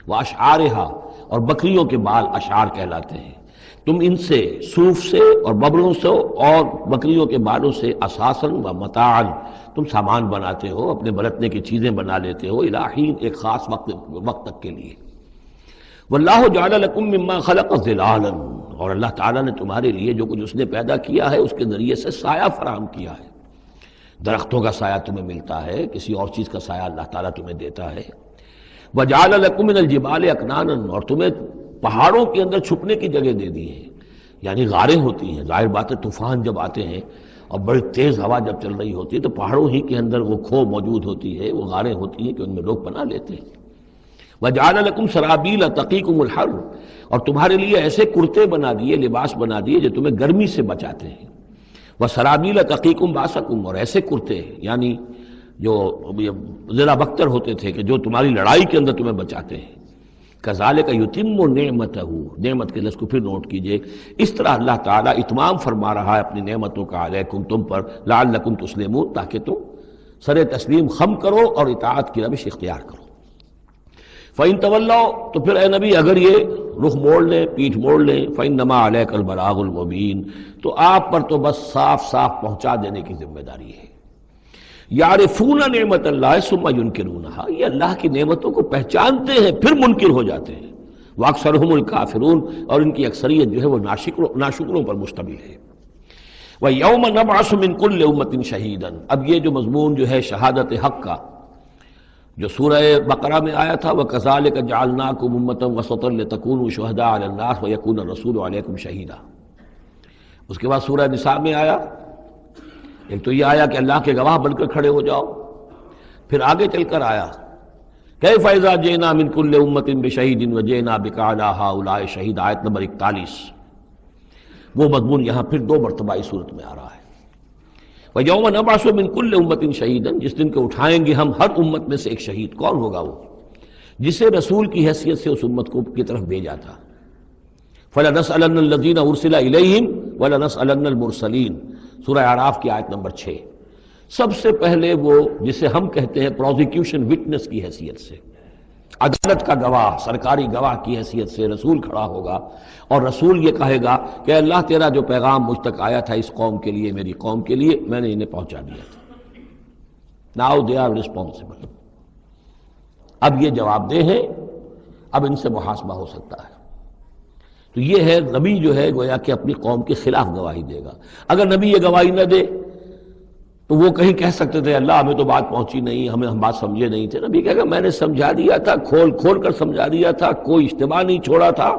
Speaker 1: واشعارہا، اور بکریوں کے بال اشعار کہلاتے ہیں۔ تم ان سے صوف سے اور ببروں سے اور بکریوں کے بالوں سے اساساً و متاعاً تم سامان بناتے ہو، اپنے برتنے کی چیزیں بنا لیتے ہو، الہین ایک خاص وقت تک کے لیے۔ واللہ جعل لکم مما خلق ظلالا، اور اللہ تعالیٰ نے تمہارے لیے جو کچھ اس نے پیدا کیا ہے اس کے ذریعے سے سایہ فراہم کیا ہے۔ درختوں کا سایہ تمہیں ملتا ہے، کسی اور چیز کا سایہ اللہ تعالیٰ تمہیں دیتا ہے۔ وجعل لکم من الجبال اکنانا، اور تمہیں پہاڑوں کے اندر چھپنے کی جگہ دے دی ہے، یعنی غاریں ہوتی ہیں، ظاہر بات ہے طوفان جب آتے ہیں اور بڑی تیز ہوا جب چل رہی ہوتی ہے تو پہاڑوں ہی کے اندر وہ کھو موجود ہوتی ہے، وہ غاریں ہوتی ہیں کہ ان میں لوگ پناہ لیتے ہیں۔ وجعل لکم سرابیل تقیکم الحر، اور تمہارے لیے ایسے کرتے بنا دیے، لباس بنا دیے جو تمہیں گرمی سے بچاتے ہیں۔ وسرابیل تقیکم باسکم، اور ایسے کرتے یعنی جو ذرا بختر ہوتے تھے کہ جو تمہاری لڑائی کے اندر تمہیں بچاتے ہیں۔ کذالک یتم نعمتہ، نعمت کے لفظ کو پھر نوٹ کیجئے، اس طرح اللہ تعالیٰ اتمام فرما رہا ہے اپنی نعمتوں کا علیکم تم پر، لعلکم تسلمون، تاکہ تم سر تسلیم خم کرو اور اطاعت کی روش اختیار کرو۔ فَإِن تَوَلَّوْا، تو پھر اے نبی اگر یہ رخ موڑ لیں، پیٹھ موڑ لیں، فَإِنَّمَا عَلَيْكَ الْبَلَاغُ الْمُبِينُ، تو آپ پر تو بس صاف صاف پہنچا دینے کی ذمہ داری ہے۔ یعرفون نعمت اللہ ثم ینکرونہا، یہ اللہ کی نعمتوں کو پہچانتے ہیں پھر منکر ہو جاتے ہیں۔ واکثرہم الکافرون، اور ان کی اکثریت جو ہے وہ ناشکروں پر مشتمل ہے۔ وَيَوْمَ نَبْعَثُ مِن كُلِّ أُمَّةٍ شَهِيدًا، اب یہ جو مضمون جو ہے شہادت حق کا جو سورہ بقرہ میں آیا تھا، وَكَذَلِكَ جَعَلْنَاكُمْ أُمَّةً وَسَطًا لِتَكُونُوا شُهَدَاءَ عَلَى النَّاسِ وَيَكُونَ الرَّسُولُ عَلَيْكُمْ شَهِيدًا۔ اس کے بعد سورہ نساء میں آیا، ایک تو یہ آیا کہ اللہ کے گواہ بن کر کھڑے ہو جاؤ، پھر آگے چل کر آیا کیف اذا جئنا من كل امة بشہید وجئنا بك على هؤلاء شہید، آیت نمبر 41۔ وہ مضمون یہاں پھر دو مرتبہ اس صورت میں آ رہا ہے۔ وَيَوْمَ نَبْعَثُ مِن كُلِّ أُمَّةٍ شَهِيدًا، جس دن کو اٹھائیں گے ہم ہر امت میں سے ایک شہید۔ کون ہوگا وہ؟ جسے رسول کی حیثیت سے اس امت کو کی طرف بھیجا تھا۔ فَلَنَسْأَلَنَّ الَّذِينَ أُرْسِلَ إِلَيْهِمْ وَلَنَسْأَلَنَّ الْمُرْسَلِينَ، سورہ اعراف کی آیت نمبر 6۔ سب سے پہلے وہ جسے ہم کہتے ہیں پروزیکیوشن وٹنس کی حیثیت سے، عدالت کا گواہ، سرکاری گواہ کی حیثیت سے رسول کھڑا ہوگا، اور رسول یہ کہے گا کہ اللہ تیرا جو پیغام مجھ تک آیا تھا اس قوم کے لیے، میری قوم کے لیے، میں نے انہیں پہنچا دیا تھا۔ ناؤ دے آر ریسپانسبل، اب یہ جواب دہ ہیں، اب ان سے محاسبہ ہو سکتا ہے۔ تو یہ ہے نبی جو ہے گویا کہ اپنی قوم کے خلاف گواہی دے گا۔ اگر نبی یہ گواہی نہ دے تو وہ کہیں کہہ سکتے تھے اللہ ہمیں تو بات پہنچی نہیں، ہم بات سمجھے نہیں تھے۔ نبی کہے گا میں نے سمجھا دیا تھا، کھول کھول کر سمجھا دیا تھا، کوئی اجتماع نہیں چھوڑا تھا،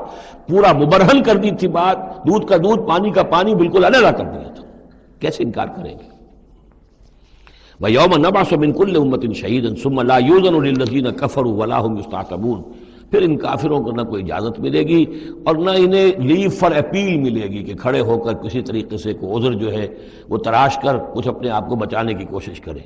Speaker 1: پورا مبرہن کر دی تھی بات، دودھ کا دودھ پانی کا پانی بالکل علیحدہ کر دیا تھا، کیسے انکار کریں گے؟ وَيَوْمَ نَبْعَثُ مِن كُلِّ أُمَّةٍ شَهِيدًا ثُمَّ لَا يُؤْذَنُ لِلَّذِينَ كَفَرُوا وَلَا هُمْ يُسْتَعْتَبُونَ، پھر ان کافروں کو نہ کوئی اجازت ملے گی اور نہ انہیں لیو فار اپیل ملے گی کہ کھڑے ہو کر کسی طریقے سے کوئی عذر جو ہے وہ تراش کر کچھ اپنے آپ کو بچانے کی کوشش کریں۔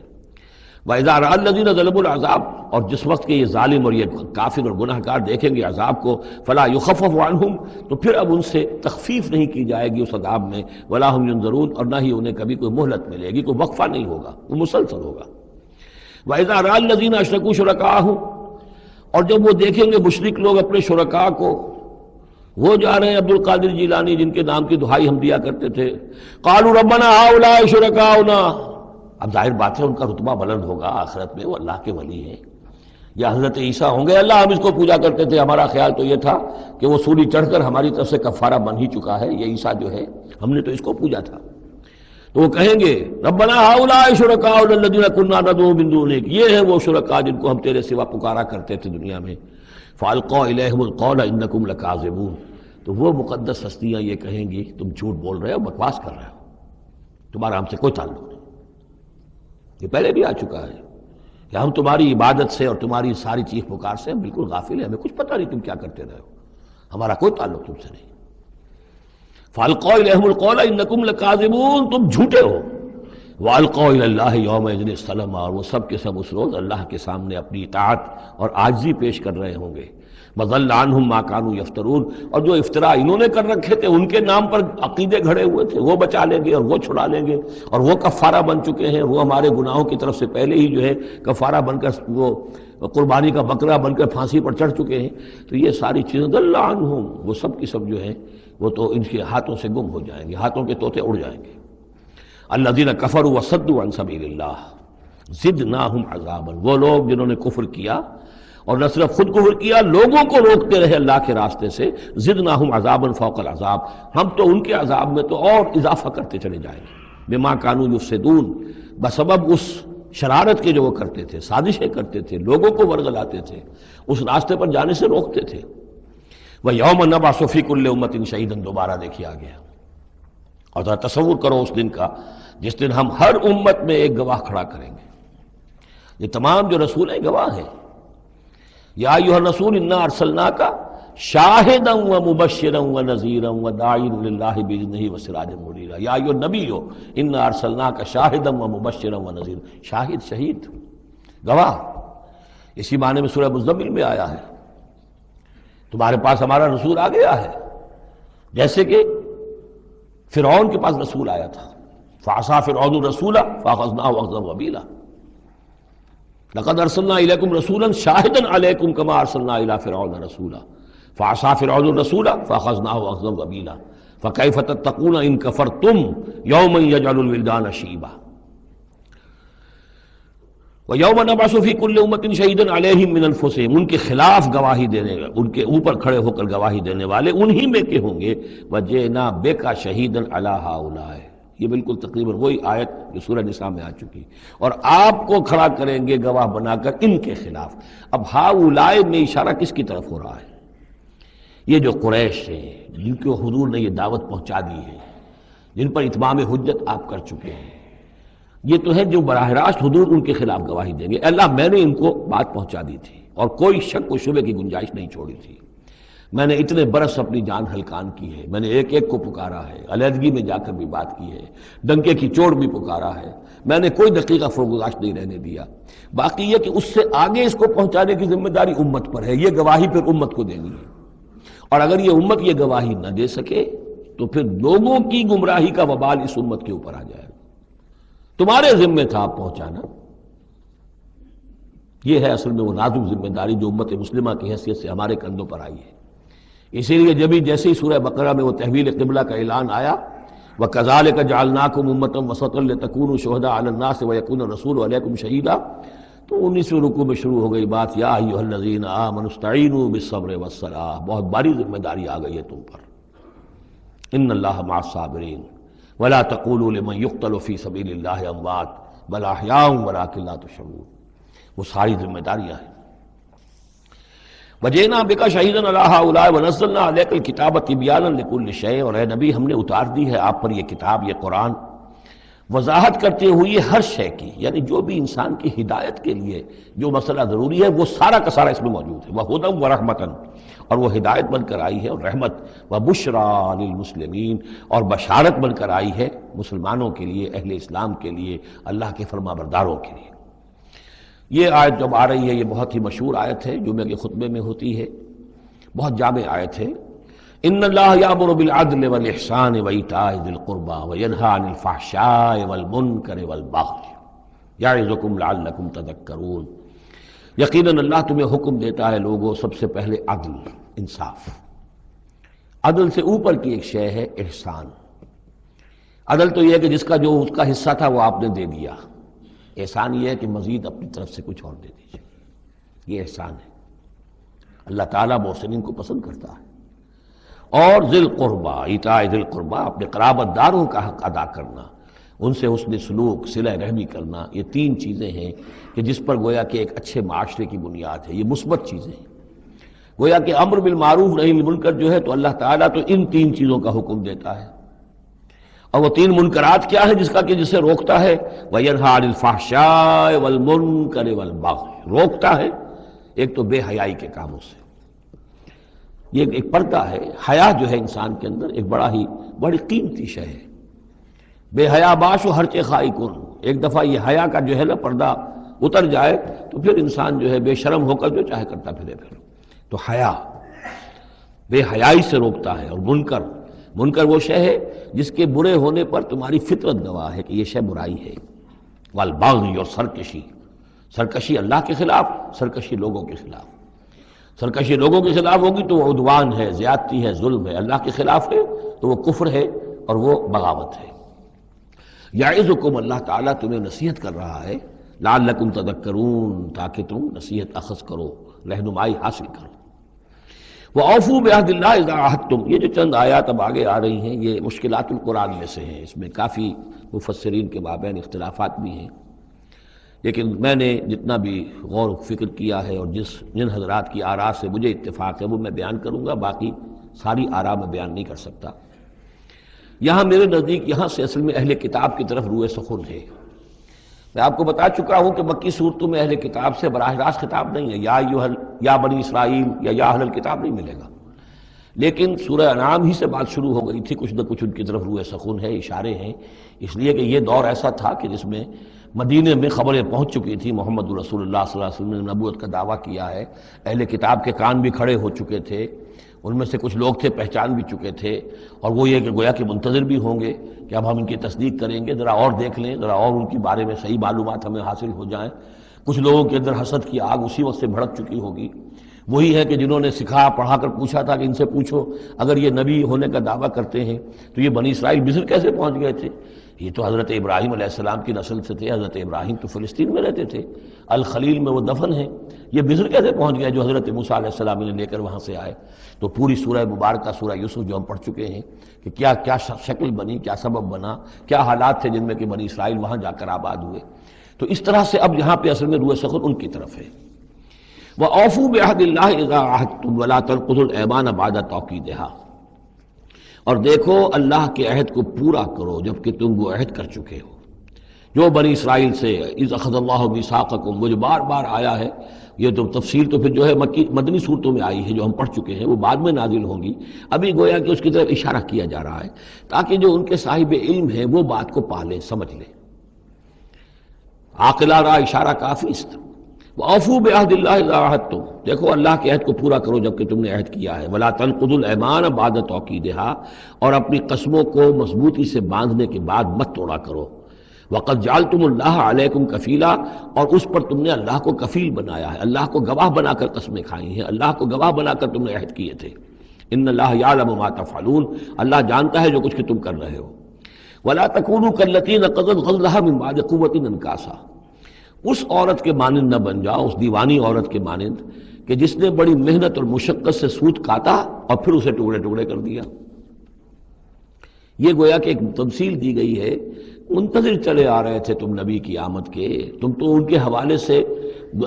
Speaker 1: وَإِذَا رَأَى الَّذِينَ ظَلَمُوا الْعَذَابَ، اور جس وقت کے یہ ظالم اور یہ کافر اور گناہ گار دیکھیں گے عذاب کو، فَلَا يُخَفَّفُ عَنْهُمْ، تو پھر اب ان سے تخفیف نہیں کی جائے گی اس عذاب میں، وَلَا هُمْ يُنظَرُونَ، اور نہ ہی انہیں کبھی کوئی مہلت ملے گی، کوئی وقفہ نہیں ہوگا، وہ مسلسل ہوگا۔ وَإِذَا رَأَى الَّذِينَ أَشْرَكُوا شُرَكَاءَهُمْ، اور جب وہ دیکھیں گے مشرک لوگ اپنے شرکاء کو، وہ جا رہے ہیں عبد القادر جیلانی جن کے نام کی دہائی ہم دیا کرتے تھے، قالوا ربنا هؤلاء شركاؤنا، اب ظاہر بات ہے ان کا رتبہ بلند ہوگا آخرت میں، وہ اللہ کے ولی ہیں، یا حضرت عیسیٰ ہوں گے اللہ ہم اس کو پوجا کرتے تھے، ہمارا خیال تو یہ تھا کہ وہ سولی چڑھ کر ہماری طرف سے کفارہ بن ہی چکا ہے، یہ عیسیٰ جو ہے ہم نے تو اس کو پوجا تھا۔ تو وہ کہیں گے ربنا هؤلاء شركاؤنا الذين كنا ندعو من دونك، یہ ہیں وہ شرکاء جن کو ہم تیرے سوا پکارا کرتے تھے دنیا میں، فالقوا الیہم القول انکم لکاذبون، تو وہ مقدس ہستیاں یہ کہیں گی تم جھوٹ بول رہے ہو، بکواس کر رہے ہو، تمہارا ہم سے کوئی تعلق نہیں۔ یہ پہلے بھی آ چکا ہے کہ ہم تمہاری عبادت سے اور تمہاری ساری چیخ پکار سے ہم بالکل غافل ہیں، ہمیں کچھ پتہ نہیں تم کیا کرتے رہے ہو، ہمارا کوئی تعلق تم سے نہیں۔ فالقوا الیہم القول انکم لکاذبون، تم جھوٹے ہو۔ والقوا الی اللہ یومئذ السلام، اور وہ سب کے سب اس روز اللہ کے سامنے اپنی اطاعت اور عاجزی پیش کر رہے ہوں گے۔ وضل عنہم ما کانوا یفترون، اور جو افطرا انہوں نے کر رکھے تھے، ان کے نام پر عقیدے گھڑے ہوئے تھے، وہ بچا لیں گے اور وہ چھڑا لیں گے، اور وہ کفارہ بن چکے ہیں، وہ ہمارے گناہوں کی طرف سے پہلے ہی جو ہے کفارہ بن کر وہ قربانی کا بکرا بن کر پھانسی پر چڑھ چکے ہیں۔ تو یہ ساری چیزیں ضل عنہم، وہ سب کی سب جو ہیں وہ تو ان کے ہاتھوں سے گم ہو جائیں گے، ہاتھوں کے طوطے اڑ جائیں گے۔ الذین کفروا وصدوا عن سبیل اللہ زدناہم عذابا، وہ لوگ جنہوں نے کفر کیا اور نہ صرف خود کفر کیا، لوگوں کو روکتے رہے اللہ کے راستے سے، زدناہم عذابا فوق العذاب، ہم تو ان کے عذاب میں تو اور اضافہ کرتے چلے جائیں گے، بما کانوا یفسدون، بسبب اس شرارت کے جو وہ کرتے تھے، سازشیں کرتے تھے، لوگوں کو ورگلاتے تھے، اس راستے پر جانے سے روکتے تھے۔ وَيَوْمَ نَبْعَثُ فِي كُلِّ أُمَّةٍ شَهِيدًا، دوبارہ دیکھیے آ گیا، اور ذرا تصور کرو اس دن کا جس دن ہم ہر امت میں ایک گواہ کھڑا کریں گے۔ یہ تمام جو رسول ہیں گواہ ہیں۔ یا ایھا الرسول انا ارسلناک شاہدا ومبشرا ونذیرا وداعیا للہ باذنہ وسراجا منیرا، یا ایھا النبی انا ارسلناک شاہدا ومبشرا ونذیرا، شاہد شہید گواہ، اسی معنی میں سورہ مزمل میں آیا ہے، تمہارے پاس ہمارا رسول آ گیا ہے، جیسے کہ فرعون کے پاس رسول آیا تھا، فعصى فرعون الرسول فاخذناه اخذا وبیلا، لقد ارسلنا الیکم رسولا شاہدا علیکم کما ارسلنا الی فرعون رسولا فعصى فرعون الرسول فاخذناه اخذا وبیلا فکیف تتقون ان کفرتم یوما یجعل الولدان شیبا وَيَوْمَ نَبْعَثُ فِي كُلِّ أُمَّةٍ شَهِيدًا عَلَيْهِمْ مِنْ أَنفُسِهِمْ، ان کے خلاف گواہی دینے، ان کے اوپر کھڑے ہو کر گواہی دینے والے انہی میں کے ہوں گے، وَجِئْنَا بِكَ شَهِيدًا عَلَىٰ هَٰؤُلَاءِ، یہ بالکل تقریباً وہی آیت جو سورہ نساء میں آ چکی، اور آپ کو کھڑا کریں گے گواہ بنا کر ان کے خلاف۔ اب ہؤلاء میں اشارہ کس کی طرف ہو رہا ہے؟ یہ جو قریش ہیں جن کو حضور نے یہ دعوت پہنچا دی ہے، جن پر اتمام حجت آپ کر چکے ہیں، یہ تو ہے جو براہ راست حضور ان کے خلاف گواہی دیں گے، اللہ میں نے ان کو بات پہنچا دی تھی اور کوئی شک و شبے کی گنجائش نہیں چھوڑی تھی، میں نے اتنے برس اپنی جان ہلکان کی ہے، میں نے ایک ایک کو پکارا ہے، علیحدگی میں جا کر بھی بات کی ہے، ڈنکے کی چوٹ بھی پکارا ہے، میں نے کوئی دقیقہ فروگزاشت نہیں رہنے دیا۔ باقی یہ کہ اس سے آگے اس کو پہنچانے کی ذمہ داری امت پر ہے، یہ گواہی پھر امت کو دینی ہے، اور اگر یہ امت یہ گواہی نہ دے سکے تو پھر لوگوں کی گمراہی کا وبال اس امت کے اوپر آ جائے گا۔ تمہارے ذمہ تھا آپ پہنچانا، یہ ہے اصل میں وہ نازک ذمہ داری جو امت مسلمہ کی حیثیت سے ہمارے کندھوں پر آئی ہے۔ اسی لیے جیسے ہی سورہ بقرہ میں وہ تحویل قبلہ کا اعلان آیا، وَكَذَلِكَ جَعَلْنَاكُمْ أُمَّةً وَسَطًا لِتَكُونُوا شُهَدَاءَ عَلَى النَّاسِ وَيَكُونَ الرَّسُولُ عَلَيْكُمْ شَهِيدًا، تو 19ویں رکوع میں شروع ہو گئی بات، یا ایھا الذین آمنوا استعینوا بالصبر والصلاۃ، بہت بڑی ذمہ داری آ گئی ہے تم پر، ان اللہ مع الصابرین ولا تقولوا لمن يقتل في سبيل الله اموات بل احياء ولكن لا تشعرون، وہ ساری ذمہ داریاں ہیں۔ وجئنا بك شهيدا على هؤلاء ونزلنا عليك الكتاب تبيانا لكل شيء، اور اے نبی ہم نے اتار دی ہے آپ پر یہ کتاب، یہ قرآن، وضاحت کرتے ہوئے ہر شے کی، یعنی جو بھی انسان کی ہدایت کے لیے جو مسئلہ ضروری ہے وہ سارا کا سارا اس میں موجود ہے، وہدی ورحمۃ، اور وہ ہدایت بن کر آئی ہے اور رحمت، وبشریٰ للمسلمین، اور بشارت بن کر آئی ہے مسلمانوں کے لیے، اہل اسلام کے لیے، اللہ کے فرما برداروں کے لیے۔ یہ آیت جب آ رہی ہے یہ بہت ہی مشہور آیت ہے، جمعہ کے خطبے میں ہوتی ہے، بہت جامع آیت ہے۔ ان اللہ یامر بالعدل والاحسان وایتاء ذی القربى وینہی عن الفحشاء والمنکر والبغی یعظکم لعلکم تذکرون، یقیناً اللہ تمہیں حکم دیتا ہے لوگوں سب سے پہلے عدل، انصاف، عدل سے اوپر کی ایک شے ہے احسان۔ عدل تو یہ ہے کہ جس کا جو اس کا حصہ تھا وہ آپ نے دے دیا، احسان یہ ہے کہ مزید اپنی طرف سے کچھ اور دے دیجیے، یہ احسان ہے۔ اللہ تعالیٰ محسنین کو پسند کرتا ہے۔ اور ذی القربہ، ایتاء ذی القربہ، اپنے قرابت داروں کا حق ادا کرنا، ان سے حسن سلوک، صلہ رحمی کرنا، یہ تین چیزیں ہیں کہ جس پر گویا کہ ایک اچھے معاشرے کی بنیاد ہے، یہ مثبت چیزیں ہیں۔ گویا کہ امر بالمعروف نہی عن المنکر جو ہے تو اللہ تعالیٰ تو ان تین چیزوں کا حکم دیتا ہے، اور وہ تین منکرات کیا ہے جس کا کہ جسے روکتا ہے، وَيَنْهَىٰ عَنِ الْفَحْشَاءِ وَالْمُنكَرِ وَالْبَغْيِ، روکتا ہے ایک تو بے حیائی کے کاموں سے، یہ ایک پردہ ہے، حیا جو ہے انسان کے اندر ایک بڑی قیمتی شے ہے، بے حیا باش و ہرچے خائی کن، ایک دفعہ یہ حیا کا جو ہے نا پردہ اتر جائے تو پھر انسان جو ہے بے شرم ہو کر جو چاہے کرتا پھرے پھر، تو حیا بے حیائی سے روکتا ہے۔ اور منکر وہ شے ہے جس کے برے ہونے پر تمہاری فطرت گواہ ہے کہ یہ شے برائی ہے، والبغی، اور سرکشی اللہ کے خلاف، سرکشی لوگوں کے خلاف۔ سرکشی لوگوں کے خلاف ہوگی تو وہ عدوان ہے، زیادتی ہے، ظلم ہے. اللہ کے خلاف ہے تو وہ کفر ہے اور وہ بغاوت ہے. یعظکم، اللہ تعالیٰ تمہیں نصیحت کر رہا ہے، لعلکم تذکرون، تاکہ تم نصیحت اخذ کرو، رہنمائی حاصل کرو. وَأَوْفُوا بِعَهْدِ اللَّهِ إِذَا عَاهَدتُّمْ، یہ جو چند آیات اب آگے آ رہی ہیں یہ مشکلات القرآن میں سے ہیں، اس میں کافی مفسرین کے مابین اختلافات بھی ہیں، لیکن میں نے جتنا بھی غور و فکر کیا ہے اور جن حضرات کی آراء سے مجھے اتفاق ہے وہ میں بیان کروں گا، باقی ساری آراء میں بیان نہیں کر سکتا. یہاں میرے نزدیک یہاں سے اصل میں اہل کتاب کی طرف روئے سخن ہے. میں آپ کو بتا چکا ہوں کہ مکی صورتوں میں اہل کتاب سے براہ راست خطاب نہیں ہے، یا بنی اسرائیل یا اہل الکتاب نہیں ملے گا، لیکن سورہ انعام ہی سے بات شروع ہو گئی تھی، کچھ نہ کچھ ان کی طرف روئے سخن ہے، اشارے ہیں، اس لیے کہ یہ دور ایسا تھا کہ جس میں مدینے میں خبریں پہنچ چکی تھی، محمد رسول اللہ صلی اللہ علیہ وسلم نے نبوت کا دعویٰ کیا ہے، اہل کتاب کے کان بھی کھڑے ہو چکے تھے، ان میں سے کچھ لوگ تھے پہچان بھی چکے تھے، اور وہ یہ کہ گویا کہ منتظر بھی ہوں گے کہ اب ہم ان کی تصدیق کریں گے، ذرا اور دیکھ لیں، ذرا اور ان کے بارے میں صحیح معلومات ہمیں حاصل ہو جائیں. کچھ لوگوں کے اندر حسد کی آگ اسی وقت سے بھڑک چکی ہوگی، وہی ہے کہ جنہوں نے سکھا پڑھا کر پوچھا تھا کہ ان سے پوچھو اگر یہ نبی ہونے کا دعویٰ کرتے ہیں تو یہ بنی اسرائیل مصر کیسے پہنچ گئے تھے؟ یہ تو حضرت ابراہیم علیہ السلام کی نسل سے تھے، حضرت ابراہیم تو فلسطین میں رہتے تھے، الخلیل میں وہ دفن ہیں، یہ مصر کیسے پہنچ گئے جو حضرت موسیٰ علیہ السلام نے لے کر وہاں سے آئے؟ تو پوری سورہ مبارکہ سورہ یوسف جو ہم پڑھ چکے ہیں کہ کیا شکل بنی، کیا سبب بنا، کیا حالات تھے جن میں کہ بنی اسرائیل وہاں جا کر آباد ہوئے. تو اس طرح سے اب یہاں پہ اصل میں روئے سخن ان کی طرف ہے. وَأَوْفُوا بِعَهْدِ اللَّهِ إِذَا عَاهَدتُّمْ وَلَا تَنقُضُوا الْأَيْمَانَ بَعْدَ تَوْكِيدِهَا، اور دیکھو اللہ کے عہد کو پورا کرو جبکہ تم وہ عہد کر چکے ہو. جو بنی اسرائیل سے اذ اخذ اللہ میثاقکم، وہ جو بار بار آیا ہے، یہ تو تفصیل تو پھر جو ہے مدنی صورتوں میں آئی ہے جو ہم پڑھ چکے ہیں، وہ بعد میں نازل ہوں گی، ابھی گویا کہ اس کی طرف اشارہ کیا جا رہا ہے تاکہ جو ان کے صاحب علم ہیں وہ بات کو پا لیں، سمجھ لیں. عاقلانہ اشارہ کافی است. وَأَوْفُوا بِعَهْدِ اللَّهِ إِذَا عَاهَدتُّمْ، دیکھو اللہ کے عہد کو پورا کرو جبکہ تم نے عہد کیا ہے. وَلَا تَنقُضُوا الْأَيْمَانَ بَعْدَ تَوْكِيدِهَا، اور اپنی قسموں کو مضبوطی سے باندھنے کے بعد مت توڑا کرو. وَقَدْ جَعَلْتُمُ اللَّهَ عَلَيْكُمْ كَفِيلًا، اور اس پر تم نے اللہ کو کفیل بنایا ہے، اللہ کو گواہ بنا کر قسمیں کھائی ہیں، اللہ کو گواہ بنا کر تم نے عہد کیے تھے. إِنَّ اللَّهَ يَعْلَمُ مَا تَفْعَلُونَ، اللہ جانتا ہے جو کچھ کہ تم کر رہے ہو. وَلَا تَكُونُوا كَالَّتِي نَقَضَتْ غَزْلَهَا مِن بَعْدِ قُوَّةٍ أَنْكَاثًا، اس عورت کے مانند نہ بن جاؤ، اس دیوانی عورت کے مانند کہ جس نے بڑی محنت اور مشقت سے سوت کاٹا اور پھر اسے ٹکڑے ٹکڑے کر دیا. یہ گویا کہ ایک تمثیل دی گئی ہے، منتظر چلے آ رہے تھے تم نبی کی آمد کے، تم تو ان کے حوالے سے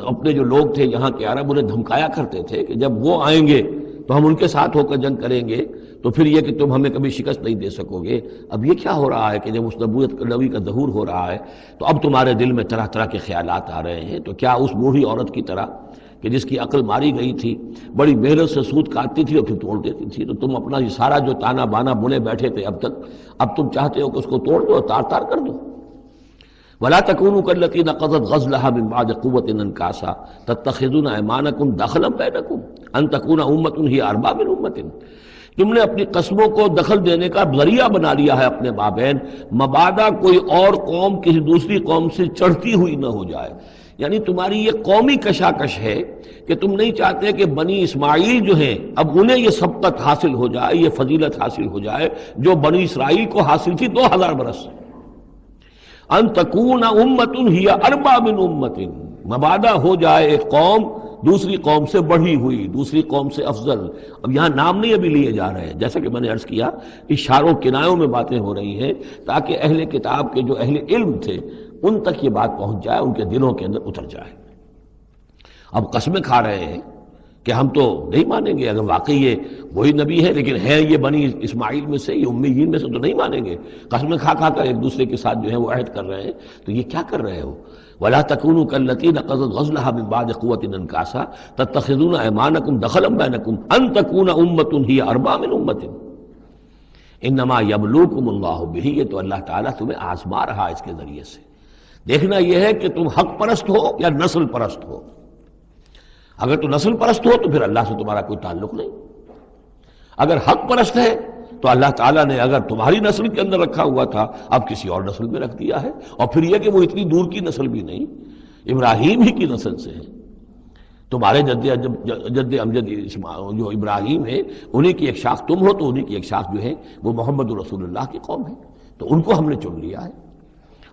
Speaker 1: اپنے جو لوگ تھے یہاں کے عرب انہیں دھمکایا کرتے تھے کہ جب وہ آئیں گے تو ہم ان کے ساتھ ہو کر جنگ کریں گے، تو پھر یہ کہ تم ہمیں کبھی شکست نہیں دے سکو گے. اب یہ کیا ہو رہا ہے کہ جب اس نبی کا ظہور ہو رہا ہے تو اب تمہارے دل میں طرح طرح کے خیالات آ رہے ہیں. تو کیا اس بوڑھی عورت کی طرح کہ جس کی عقل ماری گئی تھی، بڑی محنت سے سود کاٹتی تھی اور پھر توڑ دیتی تھی، تو تم اپنا یہ سارا جو تانا بانا بنے بیٹھے تھے اب تک، اب تم چاہتے ہو کہ اس کو توڑ دو، تار تار کر دو. وَلَا تَكُونُوا كَالَّتِي نَقَضَتْ غَزْلَهَا مِن بَعْدِ قُوَّةٍ أَنْكَاثًا تَتَّخِذُونَ أَيْمَانَكُمْ دَخْلًا بَيْنَكُمْ أَن تَكُونَ أُمَّةٌ هِيَ أَرْبَىٰ مِنْ أُمَّةٍ، تم نے اپنی قسموں کو دخل دینے کا ذریعہ بنا لیا ہے اپنے مابین، مبادا کوئی اور قوم کسی دوسری قوم سے چڑھتی ہوئی نہ ہو جائے. یعنی تمہاری یہ قومی کشاکش ہے کہ تم نہیں چاہتے کہ بنی اسماعیل جو ہیں اب انہیں یہ سبقت حاصل ہو جائے، یہ فضیلت حاصل ہو جائے جو بنی اسرائیل کو حاصل تھی 2000 برس سے. ان تکون امۃ ہی اربع من امۃ، مبادا ہو جائے ایک قوم دوسری قوم سے بڑھی ہوئی، دوسری قوم سے افضل. اب یہاں نام نہیں ابھی لیے جا رہے ہیں، جیسا کہ میں نے عرض کیا اشاروں کنایوں میں باتیں ہو رہی ہیں تاکہ اہل کتاب کے جو اہل علم تھے ان تک یہ بات پہنچ جائے، ان کے دلوں کے اندر اتر جائے. اب قسمیں کھا رہے ہیں کہ ہم تو نہیں مانیں گے، اگر واقعی یہ وہی نبی ہے لیکن ہے یہ بنی اسماعیل میں سے، یہ امیین میں سے، تو نہیں مانیں گے. قسمیں کھا کھا کر ایک دوسرے کے ساتھ جو ہے وہ عہد کر رہے ہیں. تو یہ کیا کر رہے ہو؟ وَلَا تَكُونُوا كَالَّتِي نَقَضَتْ غَزْلَهَا مِن بَعْدِ قُوَّةٍ أَنْكَاثًا تَتَّخِذُونَ أَيْمَانَكُمْ دَخْلًا بَيْنَكُمْ أَن تَكُونَ أُمَّةٌ هِيَ أَرْبَىٰ مِنْ أُمَّةٍ إِنَّمَا يَبْلُوكُمُ اللَّهُ بِهِ، یہ تو اللہ تعالیٰ تمہیں آزما رہا ہے اس کے ذریعے سے. دیکھنا یہ ہے کہ تم حق پرست ہو یا نسل پرست ہو. اگر تو نسل پرست ہو تو پھر اللہ سے تمہارا کوئی تعلق نہیں. اگر حق پرست ہے تو اللہ تعالیٰ نے اگر تمہاری نسل کے اندر رکھا ہوا تھا اب کسی اور نسل میں رکھ دیا ہے. اور پھر یہ کہ وہ اتنی دور کی نسل بھی نہیں، ابراہیم ہی کی نسل سے ہے. تمہارے جد امجد جو ابراہیم ہے انہی کی ایک شاخ تم ہو، تو انہی کی ایک شاخ جو ہے وہ محمد رسول اللہ کی قوم ہے، تو ان کو ہم نے چن لیا ہے۔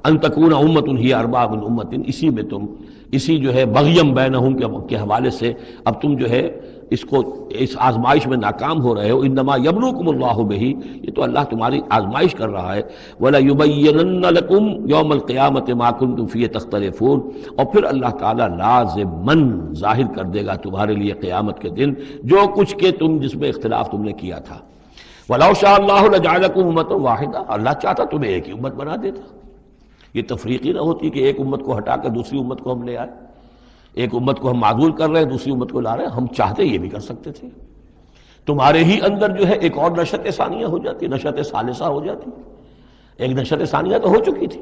Speaker 1: ان تکون امۃ ہی اربا من امۃ، اسی میں تم اسی جو ہے بغیم بینہم کے حوالے سے اب تم جو ہے اس آزمائش میں ناکام ہو رہے ہو۔ انما یبلوکم اللہ بہ، یہ تو اللہ تمہاری آزمائش کر رہا ہے۔ ولا یبینن لکم یوم القیامۃ ما کنتم فیہ تختلفون، اور پھر اللہ تعالیٰ لازماً ظاہر کر دے گا تمہارے لیے قیامت کے دن جو کچھ کہ تم جس میں اختلاف تم نے کیا تھا۔ وَلَوْ شَاءَ اللَّهُ لَجَعَلَكُمْ أُمَّةً وَاحِدَةً، اللہ چاہتا تمہیں ایک ہی امت بنا دیتا، یہ تفریقی نہ ہوتی کہ ایک امت کو ہٹا کر دوسری امت کو ہم لے آئے، ایک امت کو ہم معذول کر رہے ہیں دوسری امت کو لا رہے ہیں، ہم چاہتے یہ بھی کر سکتے تھے۔ تمہارے ہی اندر جو ہے ایک اور نشأت ثانیہ ہو جاتی، نشأت ثالثہ ہو جاتی، ایک نشأت ثانیہ تو ہو چکی تھی۔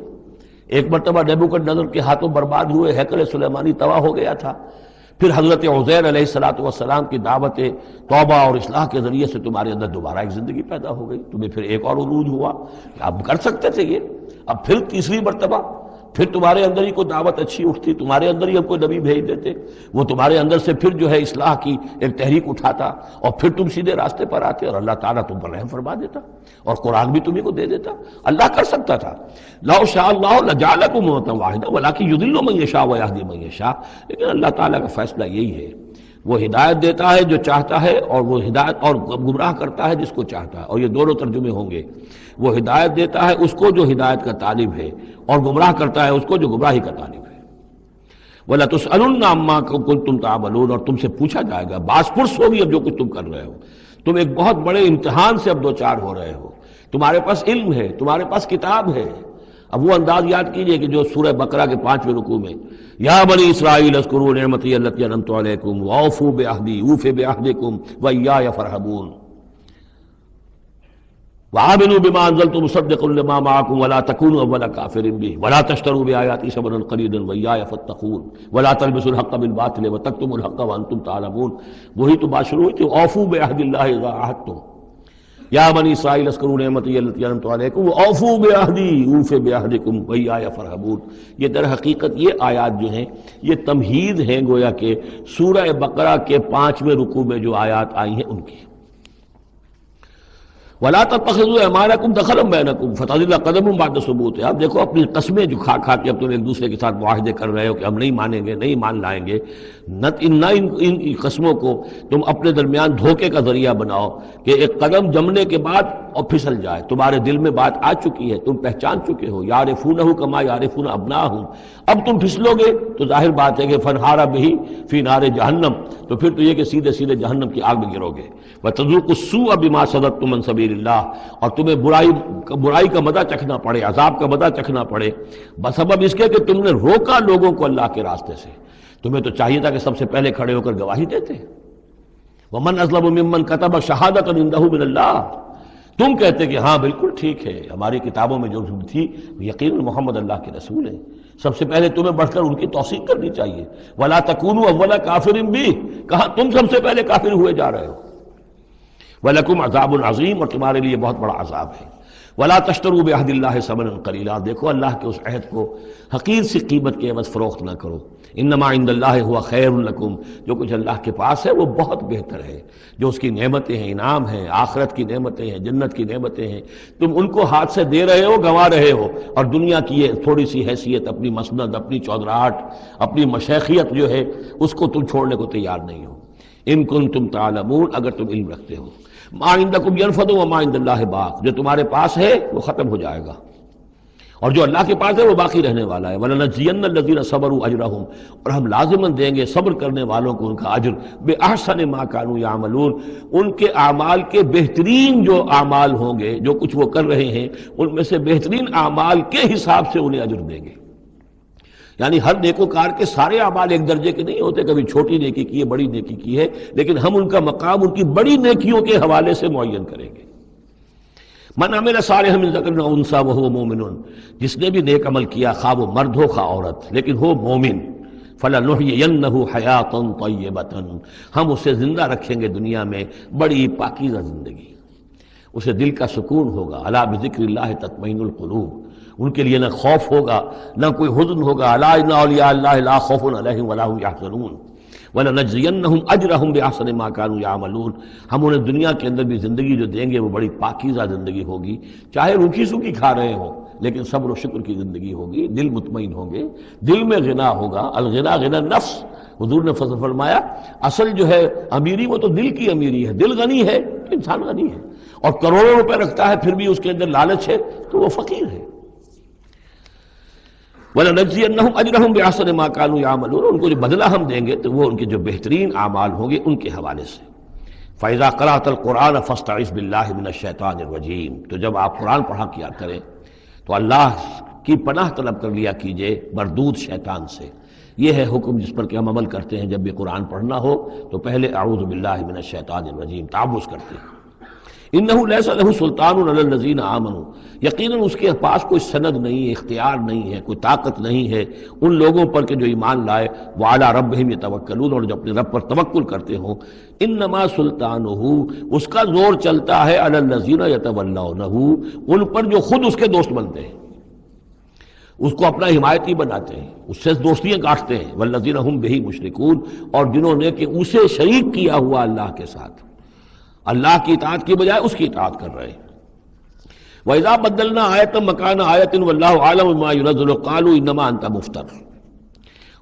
Speaker 1: ایک مرتبہ نیبوکڈنیزر کے ہاتھوں برباد ہوئے ہیکل سلیمانی تباہ ہو گیا تھا، پھر حضرت عزیر علیہ السلام کی دعوت توبہ اور اصلاح کے ذریعے سے تمہارے اندر دوبارہ ایک زندگی پیدا ہو گئی، تمہیں پھر ایک اور عروج ہوا، اب کر سکتے تھے یہ، اب پھر تیسری مرتبہ پھر تمہارے اندر ہی کوئی دعوت اچھی اٹھتی، تمہارے اندر ہی ہم کوئی نبی بھیج دیتے، وہ تمہارے اندر سے پھر جو ہے اصلاح کی ایک تحریک اٹھاتا، اور پھر تم سیدھے راستے پر آتے اور اللہ تعالیٰ تم پر رحم فرما دیتا اور قرآن بھی تمہیں کو دے دیتا۔ اللہ کر سکتا تھا۔ لو شاء اللہ لجعلکم امۃ واحدۃ ولکن یضل من یشاء ویہدی من یشاء، لیکن اللہ تعالیٰ کا فیصلہ یہی ہے، وہ ہدایت دیتا ہے جو چاہتا ہے، اور وہ ہدایت اور گمراہ کرتا ہے جس کو چاہتا ہے، اور یہ دونوں ترجمے ہوں گے، وہ ہدایت دیتا ہے اس کو جو ہدایت کا طالب ہے، اور گمراہ کرتا ہے اس کو جو گمراہی کا طالب ہے۔ وَلَتُسْأَلُنَّ عَمَّا كُنتُمْ تَعْمَلُونَ، اور تم سے پوچھا جائے گا، باز پرس ہوگی اب جو کچھ تم کر رہے ہو، تم ایک بہت بڑے امتحان سے اب دو چار ہو رہے ہو، تمہارے پاس علم ہے، تمہارے پاس کتاب ہے۔ اب وہ انداز یاد کیجئے کہ جو سورہ بقرہ کے 5ویں رکوع میں یا بنی اسرائیل اذکروا نعمتی التی انعمت علیکم واوفوا بعہدی اوف بعہدکم وایای فارہبون وآمنوا بما انزلت مصدقا لما معکم ولا تکونوا اول کافر بہ ولا تشتروا بآیاتی ثمنا قلیلا وایای فاتقون ولا تلبسوا الحق بالباطل وتکتموا الحق وانتم تعلمون۔ وہی تو بات شروع ہوئی تھی، اوفوا بعہد اللہ اذا عاہدتم، یا بنی اسرائیل اذکروا نعمتی التی انعمت علیکم واوفوا بعہدی اوف بعہدکم وایای فارہبون۔ یہ در حقیقت یہ آیات جو ہیں یہ تمہید ہیں گویا کہ سورہ بقرہ کے 5ویں رکوع میں جو آیات آئی ہیں ان کی۔ وَلَا تَتَّخِذُوا أَيْمَانَكُمْ دَخَلًا بَيْنَكُمْ فَتَزِلَّ قَدَمٌ بَعْدَ ثُبُوتِهَا۔ اب دیکھو اپنی قسمیں جو کھا کھا کے اب تم ایک دوسرے کے ساتھ معاہدے کر رہے ہو کہ ہم نہیں مانیں گے، نہیں مان لائیں گے، نہ ان قسموں کو تم اپنے درمیان دھوکے کا ذریعہ بناؤ کہ ایک قدم جمنے کے بعد اور پھسل جائے، تمہارے دل میں بات آ چکی ہے، تم پہچان چکے ہو، یعرفونہ کما یعرفون ابناہم، اب تم پھسلو گے تو ظاہر بات ہے کہ فنہارا بہ فی نار جہنم، تو پھر تو یہ کہ سیدھے سیدھے جہنم کی آگ میں گرو گے۔ وَتَذُوقُوا السُّوءَ بِمَا صَدَدتُّمْ عَنْ سَبِيلِ اللَّهِ، اور تمہیں برائی کا مزہ چکھنا پڑے، عذاب کا مزہ چکھنا پڑے بسبب اس کے کہ تم نے روکا لوگوں کو اللہ کے راستے سے۔ تمہیں تو چاہیے تھا کہ سب سے پہلے کھڑے ہو کر گواہی دیتے۔ وَمَنْ أَظْلَمُ مِمَّنْ كَتَبَ شَهَادَةً عِندَهُ مِنَ اللَّهِ، تم کہتے کہ ہاں بالکل ٹھیک ہے، ہماری کتابوں میں جو تھی یقیناً محمد اللہ کے رسول ہیں، سب سے پہلے تمہیں بڑھ کر ان کی توثیق کرنی چاہیے۔ وَلَا تَكُونُوا أَوَّلَ كَافِرٍ بِهِ، کہاں تم سب سے پہلے کافر ہوئے جا رہے ہو۔ وَلَكُمْ عَذَابٌ عَظِيمٌ، اور تمہارے لیے بہت بڑا عذاب ہے۔ وَلَا تَشْتَرُوا بِعَهْدِ اللَّهِ ثَمَنًا قَلِيلًا، دیکھو اللہ کے اس عہد کو حقیر سی قیمت کے عوض فروخت نہ کرو۔ انما عند اللہ هو خیر لکم، جو کچھ اللہ کے پاس ہے وہ بہت بہتر ہے، جو اس کی نعمتیں ہیں، انعام ہیں، آخرت کی نعمتیں ہیں، جنت کی نعمتیں ہیں، تم ان کو ہاتھ سے دے رہے ہو، گنوا رہے ہو، اور دنیا کی یہ تھوڑی سی حیثیت، اپنی مسند، اپنی چودراہٹ، اپنی مشیخیت جو ہے اس کو تم چھوڑنے کو تیار نہیں ہو۔ ان کنتم تعلمون، اگر تم علم رکھتے ہو۔ ما عندکم ینفد وما عند اللہ باق، جو تمہارے پاس ہے وہ ختم ہو جائے گا، اور جو اللہ کے پاس ہے وہ باقی رہنے والا ہے۔ وَلَنَجْزِيَنَّ الَّذِينَ صَبَرُوا أَجْرَهُمْ، اور ہم لازماً دیں گے صبر کرنے والوں کو ان کا اجر، بِأَحْسَنِ مَا كَانُوا يَعْمَلُونَ، ان کے اعمال کے بہترین جو اعمال ہوں گے، جو کچھ وہ کر رہے ہیں ان میں سے بہترین اعمال کے حساب سے انہیں اجر دیں گے۔ یعنی ہر نیکوکار کے سارے اعمال ایک درجے کے نہیں ہوتے، کبھی چھوٹی نیکی کی ہے، بڑی نیکی کی ہے، لیکن ہم ان کا مقام ان کی بڑی نیکیوں کے حوالے سے معین کریں گے۔ من عمل صالحا من ذکر او انثی وهو مؤمن، جس نے بھی نیک عمل کیا، خواہ وہ مرد ہو خواہ عورت، لیکن ہو مومن، فلنحیینہ حیاۃ طیبۃ، ہم اسے زندہ رکھیں گے دنیا میں بڑی پاکیزہ زندگی، اسے دل کا سکون ہوگا۔ الا بذکر اللہ تطمئن القلوب، ان کے لیے نہ خوف ہوگا نہ کوئی حزن ہوگا۔ الا ان اولیاء اللہ لا خوف علیہم ولا هم یحزنون۔ وَلَنَجْزِيَنَّهُمْ أَجْرَهُمْ بِأَحْسَنِ مَا كَانُوا يَعْمَلُونَ، ہم انہیں دنیا کے اندر بھی زندگی جو دیں گے وہ بڑی پاکیزہ زندگی ہوگی، چاہے روکھی سوکھی کھا رہے ہوں لیکن صبر و شکر کی زندگی ہوگی، دل مطمئن ہوں گے، دل میں غنا ہوگا۔ الغنا غنا نفس، حضور نے فرمایا اصل جو ہے امیری وہ تو دل کی امیری ہے، دل غنی ہے تو انسان غنی ہے، اور کروڑوں روپے رکھتا ہے پھر بھی اس کے اندر لالچ ہے تو وہ فقیر ہے۔ وَلَنَجْزِيَنَّهُمْ أَجْرَهُمْ بِأَحْسَنِ مَا كَانُوا يَعْمَلُونَ، ان کو جو بدلہ ہم دیں گے تو وہ ان کے جو بہترین اعمال ہوں گے ان کے حوالے سے۔ فَإِذَا قَرَأْتَ الْقُرْآنَ فَاسْتَعِذْ بِاللَّهِ مِنَ الشَّيْطَانِ الرَّجِيمِ، تو جب آپ قرآن پڑھا کیا کریں تو اللہ کی پناہ طلب کر لیا کیجئے مردود شیطان سے۔ یہ ہے حکم جس پر کہ ہم عمل کرتے ہیں، جب بھی قرآن پڑھنا ہو تو پہلے اعوذ باللہ من الشیطان الرجیم تعوذ کرتے ہیں۔ انہ لیس لہ سلطان علی الذین آمنوا، یقیناً اس کے پاس کوئی سند نہیں ہے، اختیار نہیں ہے، کوئی طاقت نہیں ہے ان لوگوں پر کہ جو ایمان لائے، وعلی ربہم یتوکلون، اور جو اپنے رب پر توکل کرتے ہوں۔ انما سلطانہ، اس کا زور چلتا ہے علی الذین یتولونہ، ان پر جو خود اس کے دوست بنتے ہیں، اس کو اپنا حمایتی بناتے ہیں، اس سے دوستیاں کاٹتے ہیں، والذین ہم بہ مشرکون، اور جنہوں نے کہ اسے شریک کیا ہوا اللہ کے ساتھ، اللہ کی اطاعت کی بجائے اس کی اطاعت کر رہے ہیں۔ وَإِذَا بَدَّلْنَا آیَةً مَكَانَ آیَةٍ وَاللَّهُ أَعْلَمُ بِمَا يُنَزِّلُ قَالُوا إِنَّمَا أَنْتَ مُفْتَرٍ،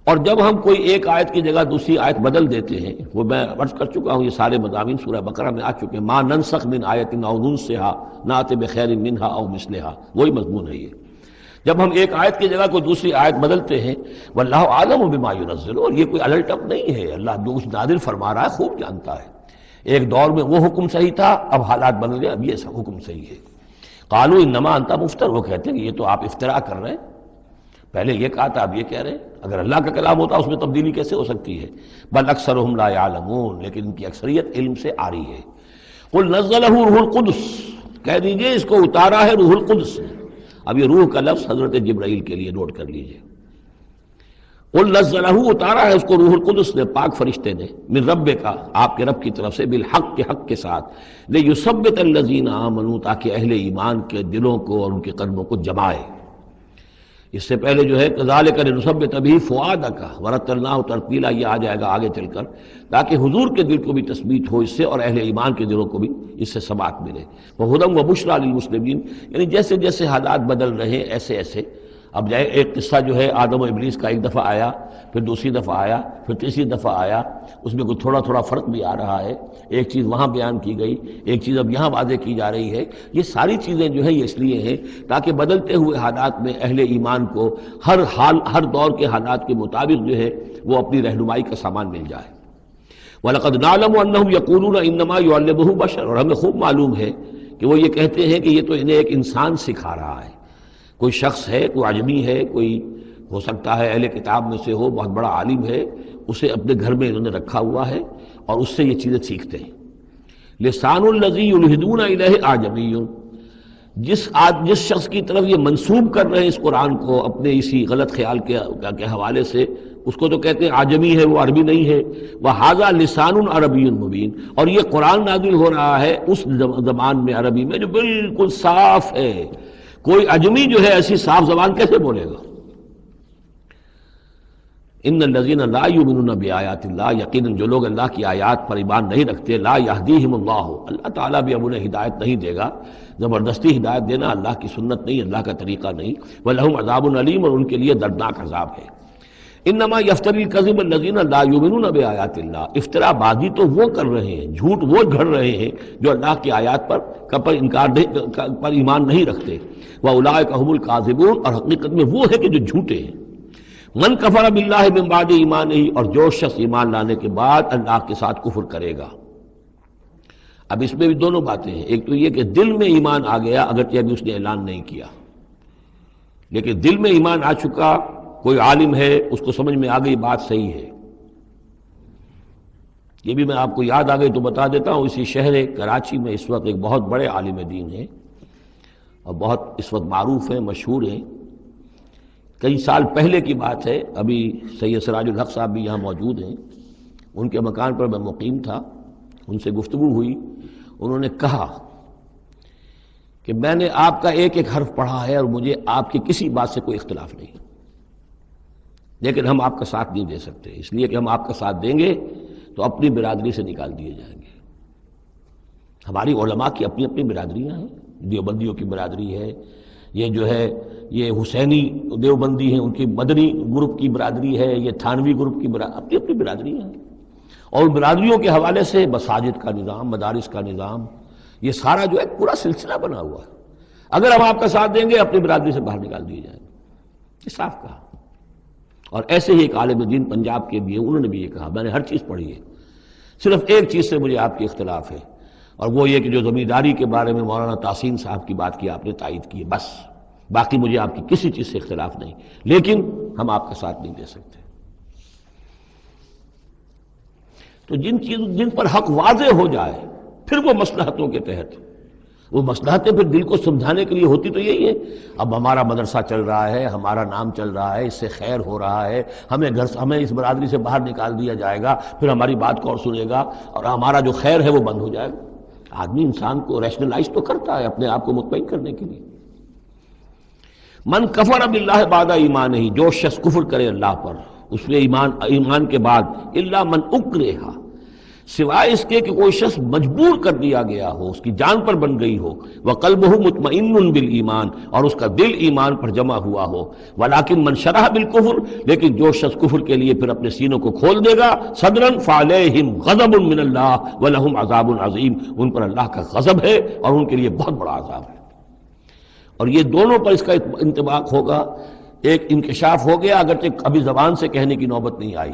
Speaker 1: اور جب ہم کوئی ایک آیت کی جگہ دوسری آیت بدل دیتے ہیں، وہ میں عرض کر چکا ہوں، یہ سارے مضامین سورہ بقرہ میں آ چکے ہیں، مَا نَنسَخْ مِنْ آیَةٍ أَوْ نُنْسِهَا نَأْتِ بِخَيْرٍ مِنْهَا أَوْ مِثْلِهَا، وہی مضمون ہے یہ۔ جب ہم ایک آیت کی جگہ کوئی دوسری آیت بدلتے ہیں، واللہ عالم بما ينزل، اور یہ کوئی الٹ اپ نہیں ہے، اللہ جو کچھ نازل فرما رہا ہے خوب جانتا ہے۔ ایک دور میں وہ حکم صحیح تھا، اب حالات بدل گئے، اب یہ حکم صحیح ہے۔ قالوا انما انت مفتر، وہ کہتے ہیں کہ یہ تو آپ افتراء کر رہے ہیں، پہلے یہ کہا تھا اب یہ کہہ رہے ہیں، اگر اللہ کا کلام ہوتا اس میں تبدیلی کیسے ہو سکتی ہے؟ بل اکثرهم لا يعلمون، لیکن ان کی اکثریت علم سے آ رہی ہے۔ قل نزلہ روح القدس، کہہ دیجئے اس کو اتارا ہے روح القدس نے۔ اب یہ روح کا لفظ حضرت جبرائیل کے لیے نوٹ کر لیجئے۔ قل نزلہ، اتارا ہے اس کو روح القدس نے، پاک فرشتے نے، من ربک، آپ کے رب کی طرف سے، بالحق، کے حق کے ساتھ، لیثبت الذین آمنوا، تاکہ اہل ایمان کے دلوں کو اور ان کے قلبوں کو جمائے۔ اس سے پہلے جو ہے کذالک لنثبت بہ فؤادک ورتلناہ ترتیلا، یہ آ جائے گا آگے چل کر، تاکہ حضور کے دل کو بھی تثبیت ہو اس سے، اور اہل ایمان کے دلوں کو بھی اس سے ثبات ملے۔ وہدی وبشریٰ للمسلمین، یعنی جیسے جیسے حالات بدل رہے ہیں ایسے ایسے، اب جائے ایک قصہ جو ہے آدم و ابلیس کا ایک دفعہ آیا، پھر دوسری دفعہ آیا، پھر تیسری دفعہ آیا، اس میں کوئی تھوڑا تھوڑا فرق بھی آ رہا ہے، ایک چیز وہاں بیان کی گئی، ایک چیز اب یہاں واضح کی جا رہی ہے۔ یہ ساری چیزیں جو ہیں یہ اس لیے ہیں تاکہ بدلتے ہوئے حالات میں اہل ایمان کو ہر حال، ہر دور کے حالات کے مطابق جو ہے وہ اپنی رہنمائی کا سامان مل جائے۔ وَلَقَدْ نَعْلَمُ أَنَّهُمْ يَقُولُونَ إِنَّمَا يُعَلِّمُهُ بَشَرٌ، اور ہمیں خوب معلوم ہے کہ وہ یہ کہتے ہیں کہ یہ تو انہیں ایک انسان سکھا رہا ہے، کوئی شخص ہے، کوئی عجمی ہے، کوئی ہو سکتا ہے اہل کتاب میں سے ہو، بہت بڑا عالم ہے، اسے اپنے گھر میں انہوں نے رکھا ہوا ہے اور اس سے یہ چیزیں سیکھتے ہیں۔ لسان الذی یلحدون الیہ اعجمی، جس شخص کی طرف یہ منسوب کر رہے ہیں اس قرآن کو اپنے اسی غلط خیال کے حوالے سے، اس کو تو کہتے ہیں عجمی ہے، وہ عربی نہیں ہے۔ وہذا لسان عربی مبین، اور یہ قرآن نازل ہو رہا ہے اس زبان میں، عربی میں جو بالکل صاف ہے، کوئی عجمی جو ہے ایسی صاف زبان کیسے بولے گا؟ ان الذین لا یؤمنون بآیات اللہ، یقیناً جو لوگ اللہ کی آیات پر ایمان نہیں رکھتے، لا یہدیہم اللہ، اللہ تعالیٰ بھی اب انہیں ہدایت نہیں دے گا، زبردستی ہدایت دینا اللہ کی سنت نہیں، اللہ کا طریقہ نہیں۔ ولہم عذاب علیم، اور ان کے لیے دردناک عذاب ہے۔ انما یفتری الکذب الذین لا یؤمنون بآیات اللہ، افترا بازی تو وہ کر رہے ہیں، جھوٹ وہ گھڑ رہے ہیں جو اللہ کی آیات پر انکار پر ایمان نہیں رکھتے۔ وَأُولَٰئِکَ هُمُ الْكَاذِبُونَ، اور حقیقت میں وہ ہے کہ جو جھوٹے ہیں۔ من کفر باللہ من بعد ایمانہ، اور جو شخص ایمان لانے کے بعد اللہ کے ساتھ کفر کرے گا۔ اب اس میں بھی دونوں باتیں ہیں، ایک تو یہ کہ دل میں ایمان آ گیا، اگرچہ ابھی اس نے اعلان نہیں کیا، لیکن دل میں ایمان آ چکا، کوئی عالم ہے اس کو سمجھ میں آ گئی بات صحیح ہے۔ یہ بھی میں آپ کو یاد آ گئی تو بتا دیتا ہوں، اسی شہر کراچی میں اس وقت ایک بہت بڑے عالم دین ہیں اور بہت اس وقت معروف ہیں، مشہور ہیں۔ کئی سال پہلے کی بات ہے، ابھی سید سراج الحق صاحب بھی یہاں موجود ہیں، ان کے مکان پر میں مقیم تھا، ان سے گفتگو ہوئی، انہوں نے کہا کہ میں نے آپ کا ایک ایک حرف پڑھا ہے اور مجھے آپ کی کسی بات سے کوئی اختلاف نہیں۔ لیکن ہم آپ کا ساتھ نہیں دے سکتے، اس لیے کہ ہم آپ کا ساتھ دیں گے تو اپنی برادری سے نکال دیے جائیں گے۔ ہماری علماء کی اپنی اپنی برادریاں ہیں، دیوبندیوں کی برادری ہے، یہ جو ہے یہ حسینی دیوبندی ہیں، ان کی مدنی گروپ کی برادری ہے، یہ تھانوی گروپ کی اپنی اپنی برادریاں ہیں، اور برادریوں کے حوالے سے مساجد کا نظام، مدارس کا نظام، یہ سارا جو ہے پورا سلسلہ بنا ہوا ہے۔ اگر ہم آپ کا ساتھ دیں گے اپنی برادری سے باہر نکال دیے جائیں گے، یہ صاف کہا۔ اور ایسے ہی ایک عالم دین پنجاب کے بھی ہے، انہوں نے بھی یہ کہا، میں نے ہر چیز پڑھی ہے، صرف ایک چیز سے مجھے آپ کی اختلاف ہے، اور وہ یہ کہ جو زمینداری کے بارے میں مولانا تحسین صاحب کی بات کی آپ نے تائید کی ہے، بس باقی مجھے آپ کی کسی چیز سے اختلاف نہیں، لیکن ہم آپ کا ساتھ نہیں دے سکتے۔ تو جن پر حق واضح ہو جائے پھر وہ مصلحتوں کے تحت، وہ مصلحتیں پھر دل کو سمجھانے کے لیے ہوتی تو یہی ہے، اب ہمارا مدرسہ چل رہا ہے، ہمارا نام چل رہا ہے، اس سے خیر ہو رہا ہے، ہمیں اس برادری سے باہر نکال دیا جائے گا، پھر ہماری بات کون سنے گا، اور ہمارا جو خیر ہے وہ بند ہو جائے گا۔ آدمی انسان کو ریشنلائز تو کرتا ہے اپنے آپ کو مطمئن کرنے کے لیے۔ من کفر باللہ بعد ایمان ہی، جو شخص کفر کرے اللہ پر اس میں ایمان کے بعد، الا من اکرہ، سوائے اس کے کہ کوئی شخص مجبور کر دیا گیا ہو، اس کی جان پر بن گئی ہو، وقلبہ مطمئن بالایمان، اور اس کا دل ایمان پر جمع ہوا ہو، ولکن من شرح بالکفر، لیکن جو شخص کفر کے لیے پھر اپنے سینوں کو کھول دے گا، صدرا فعلیہم غضب من اللہ ولہم عذاب عظیم، ان پر اللہ کا غضب ہے اور ان کے لیے بہت بڑا عذاب ہے۔ اور یہ دونوں پر اس کا انطباق ہوگا، ایک انکشاف ہو گیا اگرچہ ابھی زبان سے کہنے کی نوبت نہیں آئی،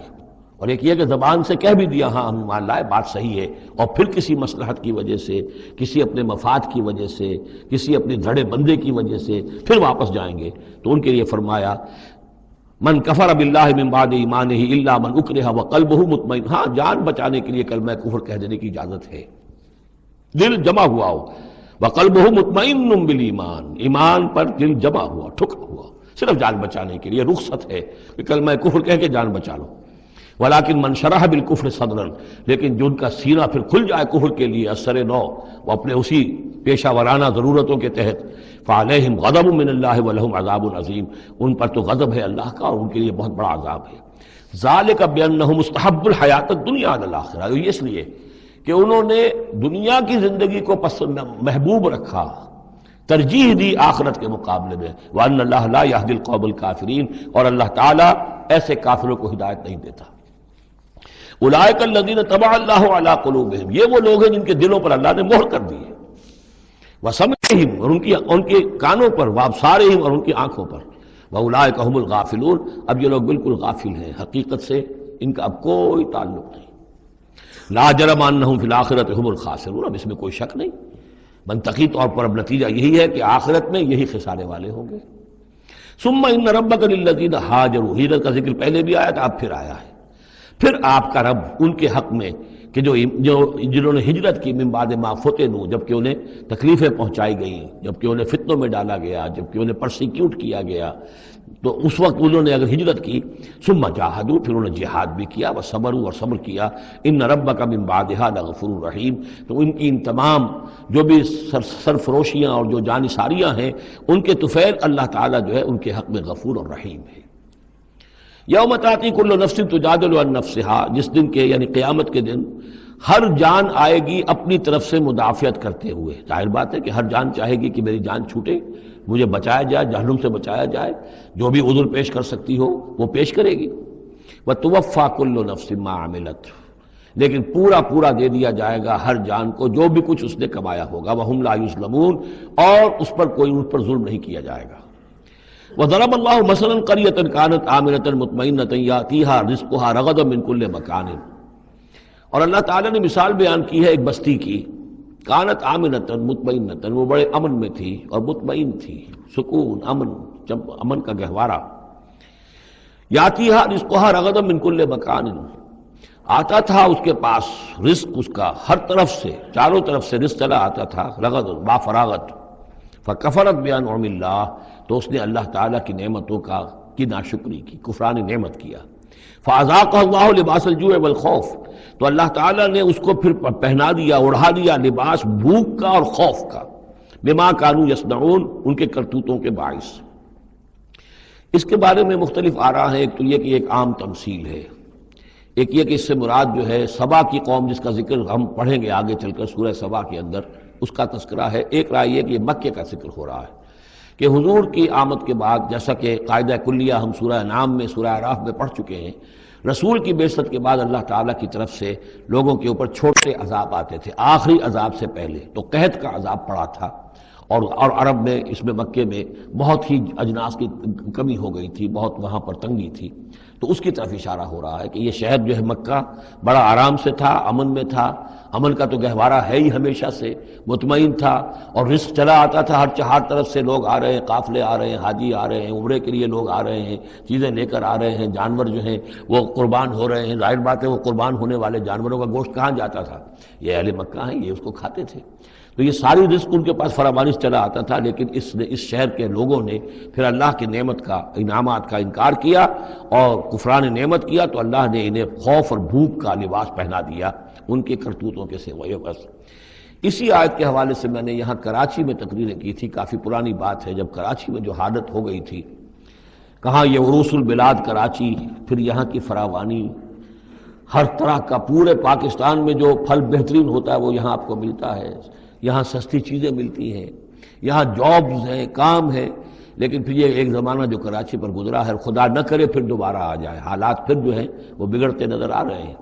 Speaker 1: اور ایک یہ کہ زبان سے کہہ بھی دیا ہاں ہم مان لائے بات صحیح ہے، اور پھر کسی مصلحت کی وجہ سے، کسی اپنے مفاد کی وجہ سے، کسی اپنے دھڑے بندے کی وجہ سے پھر واپس جائیں گے، تو ان کے لیے فرمایا من کفر باللہ من بعد ایمانہ الا من اکرہ وقلبہ مطمئن، ہاں جان بچانے کے لیے کلمہ کفر کہہ دینے کی اجازت ہے، دل جمع ہوا ہو، وقلبہ مطمئن بالایمان، ایمان پر دل جمع ہوا، ٹھکا ہوا، صرف جان بچانے کے لیے رخصت ہے کہ کلمہ کفر کہہ کے جان بچا لو۔ ولیکن من شرح بالکفر صدرا، لیکن جو ان کا سینہ پھر کھل جائے کفر کے لیے اثر نو، وہ اپنے اسی پیشہ ورانہ ضرورتوں کے تحت، فعلیہم غضب من اللہ ولہم عذاب عظیم، ان پر تو غضب ہے اللہ کا اور ان کے لیے بہت بڑا عذاب ہے۔ ذالک بانہم مستحب الحیات الدنیا علی الاخرہ، یہ اس لیے کہ انہوں نے دنیا کی زندگی کو محبوب رکھا، ترجیح دی آخرت کے مقابلے میں، وان اللہ لا یہدی القوم الکافرین، اور اللہ تعالیٰ ایسے کافروں کو ہدایت نہیں دیتا۔ اولئک الذین طبع اللہ علی قلوبہم، یہ وہ لوگ ہیں جن کے دلوں پر اللہ نے مہر کر دی ہے، وسمعہم، اور ان کے کانوں پر، وابصارہم، اور ان کی آنکھوں پر، واولئک هم الغافلون، اب یہ لوگ بالکل غافل ہیں، حقیقت سے ان کا اب کوئی تعلق نہیں۔ لا جرم انہم فی الآخرۃ هم الخاسرون، اب اس میں کوئی شک نہیں، منطقی طور پر اب نتیجہ یہی ہے کہ آخرت میں یہی خسارے والے ہوں گے۔ ثم ان ربک للذین ہاجروا، ہجرت کا ذکر پہلے بھی آیا تھا اب پھر آیا ہے، پھر آپ کا رب ان کے حق میں کہ جنہوں نے ہجرت کی من بعد ما فتنوا، جبکہ انہیں تکلیفیں پہنچائی گئیں، جبکہ انہیں فتنوں میں ڈالا گیا، جبکہ انہیں پرسیکیوٹ کیا گیا، تو اس وقت انہوں نے اگر ہجرت کی، ثم جاہدوا، پھر انہوں نے جہاد بھی کیا، وصبروا، اور صبر کیا، ان ربک من بعدها لغفور رحیم، تو ان کی ان تمام جو بھی سرفروشیاں اور جو جانثاریاں ہیں ان کے طفیل اللہ تعالیٰ جو ہے ان کے حق میں غفور اور رحیم ہے۔ یوم تاتی کل نفس تجادل عن نفسہا، جس دن کے یعنی قیامت کے دن ہر جان آئے گی اپنی طرف سے مدافعت کرتے ہوئے، ظاہر بات ہے کہ ہر جان چاہے گی کہ میری جان چھوٹے، مجھے بچایا جائے، جہنم سے بچایا جائے، جو بھی عذر پیش کر سکتی ہو وہ پیش کرے گی۔ وتوفی کل نفس ما عملت، لیکن پورا دے دیا جائے گا ہر جان کو جو بھی کچھ اس نے کمایا ہوگا، وہم لا یظلمون، اور اس پر کوئی ان پر ظلم نہیں کیا جائے گا۔ وضرب اللہ مثلا قریۃ کانت آمنۃ مطمئنۃ یاتیہا رزقہا رغدا من کل مکان، اور اللہ تعالیٰ نے مثال بیان کی ہے ایک بستی کی، کانت آمنۃ مطمئنۃ، وہ بڑے امن میں تھی اور مطمئن تھی، سکون، امن کا گہوارہ، یاتیہا رزقہا رغدا من کل مکان، آتا تھا اس کے پاس رزق اس کا ہر طرف سے، چاروں طرف سے رزق چلا آتا تھا، رغد با فراغت، فکفرت بانعم اللہ، تو اس نے اللہ تعالیٰ کی نعمتوں کی ناشکری کی، کفران نعمت کیا، فاذاقہ اللہ لباس الجوع والخوف، تو اللہ تعالیٰ نے اس کو پھر پہنا دیا، اڑھا دیا لباس بھوک کا اور خوف کا، بما کانوا یصنعون، ان کے کرتوتوں کے باعث۔ اس کے بارے میں مختلف آراء ہیں. ایک تو یہ کہ ایک عام تمثیل ہے، ایک یہ کہ اس سے مراد جو ہے سبا کی قوم جس کا ذکر ہم پڑھیں گے آگے چل کر سورہ سبا کے اندر، اس کا تذکرہ ہے. ایک رائے یہ کہ یہ مکے کا ذکر ہو رہا ہے کہ حضور کی آمد کے بعد، جیسا کہ قاعدہ کلیہ ہم سورہ انعام میں سورہ اعراف میں پڑھ چکے ہیں، رسول کی بعثت کے بعد اللہ تعالیٰ کی طرف سے لوگوں کے اوپر چھوٹے عذاب آتے تھے. آخری عذاب سے پہلے تو قحط کا عذاب پڑا تھا، اور عرب میں اس میں مکے میں بہت ہی اجناس کی کمی ہو گئی تھی، بہت وہاں پر تنگی تھی. تو اس کی طرف اشارہ ہو رہا ہے کہ یہ شہر جو ہے مکہ بڑا آرام سے تھا، امن میں تھا. امن کا تو گہوارہ ہے ہی ہمیشہ سے، مطمئن تھا، اور رزق چلا آتا تھا. ہر طرف سے لوگ آ رہے ہیں، قافلے آ رہے ہیں، حاجی آ رہے ہیں، عمرے کے لیے لوگ آ رہے ہیں، چیزیں لے کر آ رہے ہیں، جانور جو ہیں وہ قربان ہو رہے ہیں. ظاہر بات ہے وہ قربان ہونے والے جانوروں کا گوشت کہاں جاتا تھا؟ یہ اہل مکہ ہیں، یہ اس کو کھاتے تھے. تو یہ ساری رزق ان کے پاس فراوانی سے چلا آتا تھا. لیکن اس شہر کے لوگوں نے پھر اللہ کی نعمت کا، انعامات کا انکار کیا اور کفران نعمت کیا، تو اللہ نے انہیں خوف اور بھوک کا لباس پہنا دیا ان کے کرتوتوں کے سوائے. بس اسی آیت کے حوالے سے میں نے یہاں کراچی میں تقریریں کی تھی. کافی پرانی بات ہے، جب کراچی میں جو حالت ہو گئی تھی، کہاں یہ عروس البلاد کراچی، پھر یہاں کی فراوانی، ہر طرح کا پورے پاکستان میں جو پھل بہترین ہوتا ہے وہ یہاں آپ کو ملتا ہے. یہاں سستی چیزیں ملتی ہیں، یہاں جابز ہیں، کام ہے. لیکن پھر یہ ایک زمانہ جو کراچی پر گزرا ہے، خدا نہ کرے پھر دوبارہ آ جائے. حالات پھر جو ہیں وہ بگڑتے نظر آ رہے ہیں.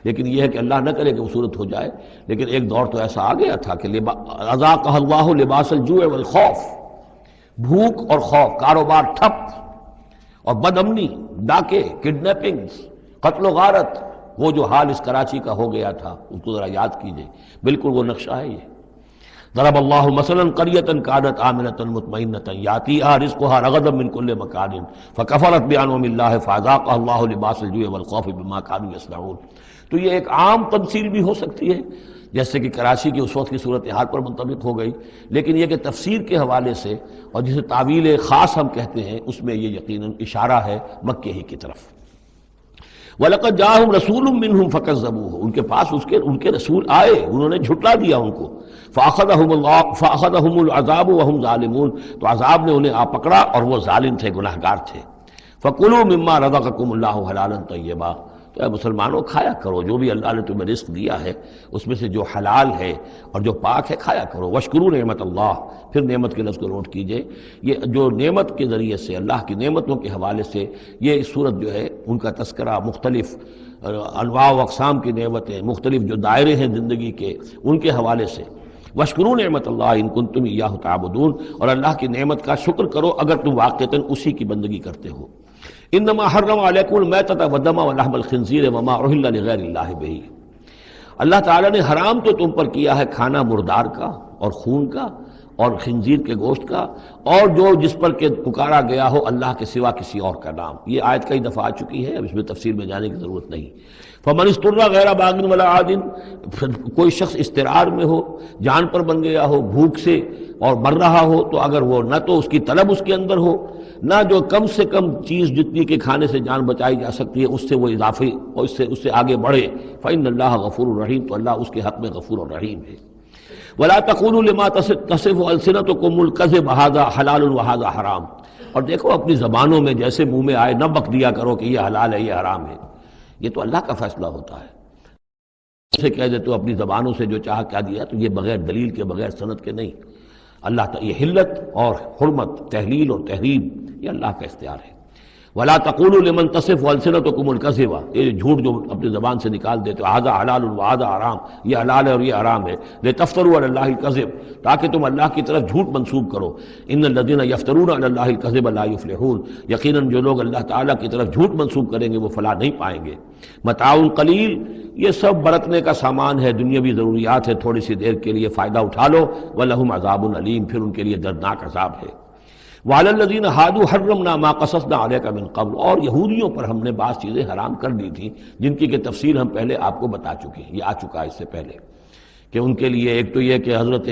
Speaker 1: لیکن یہ ہے کہ اللہ نہ کرے کہ وہ صورت ہو جائے. لیکن ایک دور تو ایسا آ گیا تھا کہ اذاقہ اللہ لباس الجوع والخوف، بھوک اور خوف، کاروبار ٹھپ، اور بد امنی، ڈاکے، کڈنیپنگز، قتل و غارت. وہ جو حال اس کراچی کا ہو گیا تھا اس کو ذرا یاد کیجئے. بالکل وہ نقشہ ہے یہ. ضرب اللہ مثلا قریۃ کانت آمنۃ مطمئنۃ یاتیھا رزقھا رغدا من کل مکان فکفرت بانعم اللہ فاذاقھا اللہ لباس الجوع والخوف بما كانوا یصنعون. تو یہ ایک عام تمثیل بھی ہو سکتی ہے جیسے کہ کراچی کی اس وقت کی صورتحال پر منطبق ہو گئی. لیکن یہ کہ تفسیر کے حوالے سے اور جسے تعویل خاص ہم کہتے ہیں، اس میں یہ یقیناً اشارہ ہے مکے ہی کی طرف. وَلَقَدْ جَاءَهُمْ رَسُولٌ مِّنْهُمْ فَكَذَّبُوهُ، ان کے پاس ان کے رسول آئے، انہوں نے جھٹلا دیا ان کو. فَأَخَذَهُمُ الْعَذَابُ وَهُمْ ظَالِمُونَ، تو عذاب نے انہیں آ پکڑا اور وہ ظالم تھے، گناہگار تھے. فَكُلُوا مِمَّا رَزَقَكُمُ اللَّهُ حَلَالًا طَيِّبًا، تو اے مسلمانوں کھایا کرو جو بھی اللہ نے تمہیں رزق دیا ہے اس میں سے جو حلال ہے اور جو پاک ہے کھایا کرو. وَاشْكُرُوا نعمت اللہ، پھر نعمت کے لفظ کو نوٹ کیجئے. یہ جو نعمت کے ذریعے سے، اللہ کی نعمتوں کے حوالے سے یہ صورت جو ہے ان کا تذکرہ، مختلف انواع و اقسام کی نعمتیں، مختلف جو دائرے ہیں زندگی کے، ان کے حوالے سے. وَاشْكُرُوا نعمت اللہ ان کنتم ایاہ تعبدون، اور اللہ کی نعمت کا شکر کرو اگر تم واقعتاً اسی کی بندگی کرتے ہو. انما حرم علیکم المیتۃ والدم ولحم الخنزیر وما اہل لغیر اللہ بہ، اللہ تعالیٰ نے حرام تو تم پر کیا ہے کھانا مردار کا اور خون کا اور خنزیر کے گوشت کا، اور جو جس پر کہ پکارا گیا ہو اللہ کے سوا کسی اور کا نام. یہ آیت کئی دفعہ آ چکی ہے، اب اس میں تفصیل میں جانے کی ضرورت نہیں. فمن اضطر غیر باغ ولا عاد، کوئی شخص اضطرار میں ہو، جان پر بن گیا ہو، بھوک سے اور مر رہا ہو، تو اگر وہ نہ تو اس کی طلب اس کے اندر ہو، نہ جو کم سے کم چیز جتنی کہ کھانے سے جان بچائی جا سکتی ہے اس سے وہ اضافی اور اس سے آگے بڑھے، فإن اللہ غفور الرحیم، تو اللہ اس کے حق میں غفور الرحیم ہے. ولا تقولوا لما تصف السنتكم الكذب هذا حلال وهذا حرام، اور دیکھو اپنی زبانوں میں جیسے منہ میں آئے نہ بک دیا کرو کہ یہ حلال ہے یہ حرام ہے. یہ تو اللہ کا فیصلہ ہوتا ہے. اسے کہہ دے تو اپنی زبانوں سے جو چاہ کیا دیا، تو یہ بغیر دلیل کے، بغیر سند کے نہیں. اللہ تعالی یہ حلت اور حرمت، تحلیل اور تحریم، یہ اللہ کا اختیار ہے. ولا تقولوا لمن تصف السنتكم الكذب، یہ جھوٹ جو اپنی زبان سے نکال دیتے ہو، هذا حلال وهذا حرام، یہ حلال ہے اور یہ حرام ہے. لتفتروا على الله الكذب، تاکہ تم اللہ کی طرف جھوٹ منسوب کرو. ان الذين يفترون على الله الكذب لا يفلحون، یقیناً جو لوگ اللہ تعالیٰ کی طرف جھوٹ منسوب کریں گے وہ فلاح نہیں پائیں گے. متاع قلیل، یہ سب برتنے کا سامان ہے، دنیاوی ضروریات ہے، تھوڑی سی دیر کے لیے فائدہ اٹھا لو. ولہم عذاب علیم، پھر ان کے لیے دردناک عذاب ہے. وعلی الذین ہادوا حرمنا ما قصصنا علیک من قبل، اور یہودیوں پر ہم نے بعض چیزیں حرام کر دی تھیں جن کی کہ تفصیل ہم پہلے آپ کو بتا چکے ہیں. یہ آ چکا ہے اس سے پہلے کہ ان کے لیے ایک تو یہ کہ حضرت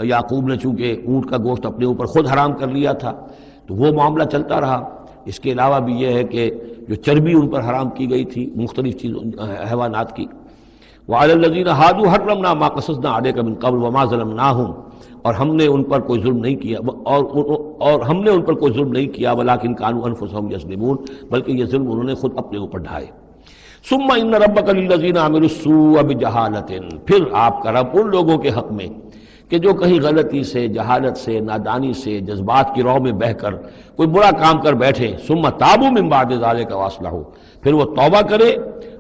Speaker 1: یعقوب نے چونکہ اونٹ کا گوشت اپنے اوپر خود حرام کر لیا تھا تو وہ معاملہ چلتا رہا. اس کے علاوہ بھی یہ ہے کہ جو چربی ان پر حرام کی گئی تھی مختلف چیزوں حیوانات کی. وعلی الذین ہادوا حرمنا ما قصصنا علیک من قبل وما ظلمناہم، اور ہم نے ان پر کوئی ظلم نہیں کیا، اور اور ہم نے ان پر کوئی ظلم نہیں کیا، ولیکن کانوا انفسہم یظلمون، بلکہ یہ ظلم انہوں نے خود اپنے اوپر ڈھائے۔ ثم ان ربک للذین عملوا السوء بجہالۃ، پھر آپ کا رب ان لوگوں کے حق میں کہ جو کہیں غلطی سے، جہالت سے، نادانی سے، جذبات کی رو میں بہ کر کوئی برا کام کر بیٹھے، ثم تابوا من بعد ذلک واصلحوا، پھر وہ توبہ کرے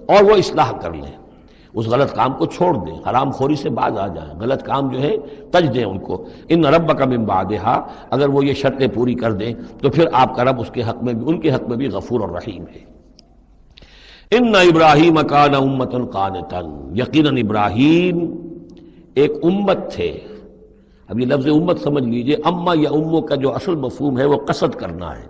Speaker 1: اور وہ اصلاح کر لیں، اس غلط کام کو چھوڑ دیں، حرام خوری سے باز آ جائیں، غلط کام جو ہے تج دیں ان کو۔ ان ربک من بعدہا، اگر وہ یہ شرطیں پوری کر دیں تو پھر آپ کا رب اس کے حق میں بھی، ان کے حق میں بھی غفور اور رحیم ہے۔ ان ابراہیم کان امۃ قانتا، یقیناً ابراہیم ایک امت تھے۔ اب یہ لفظ امت سمجھ لیجئے، اما یا امو کا جو اصل مفہوم ہے وہ قصد کرنا ہے۔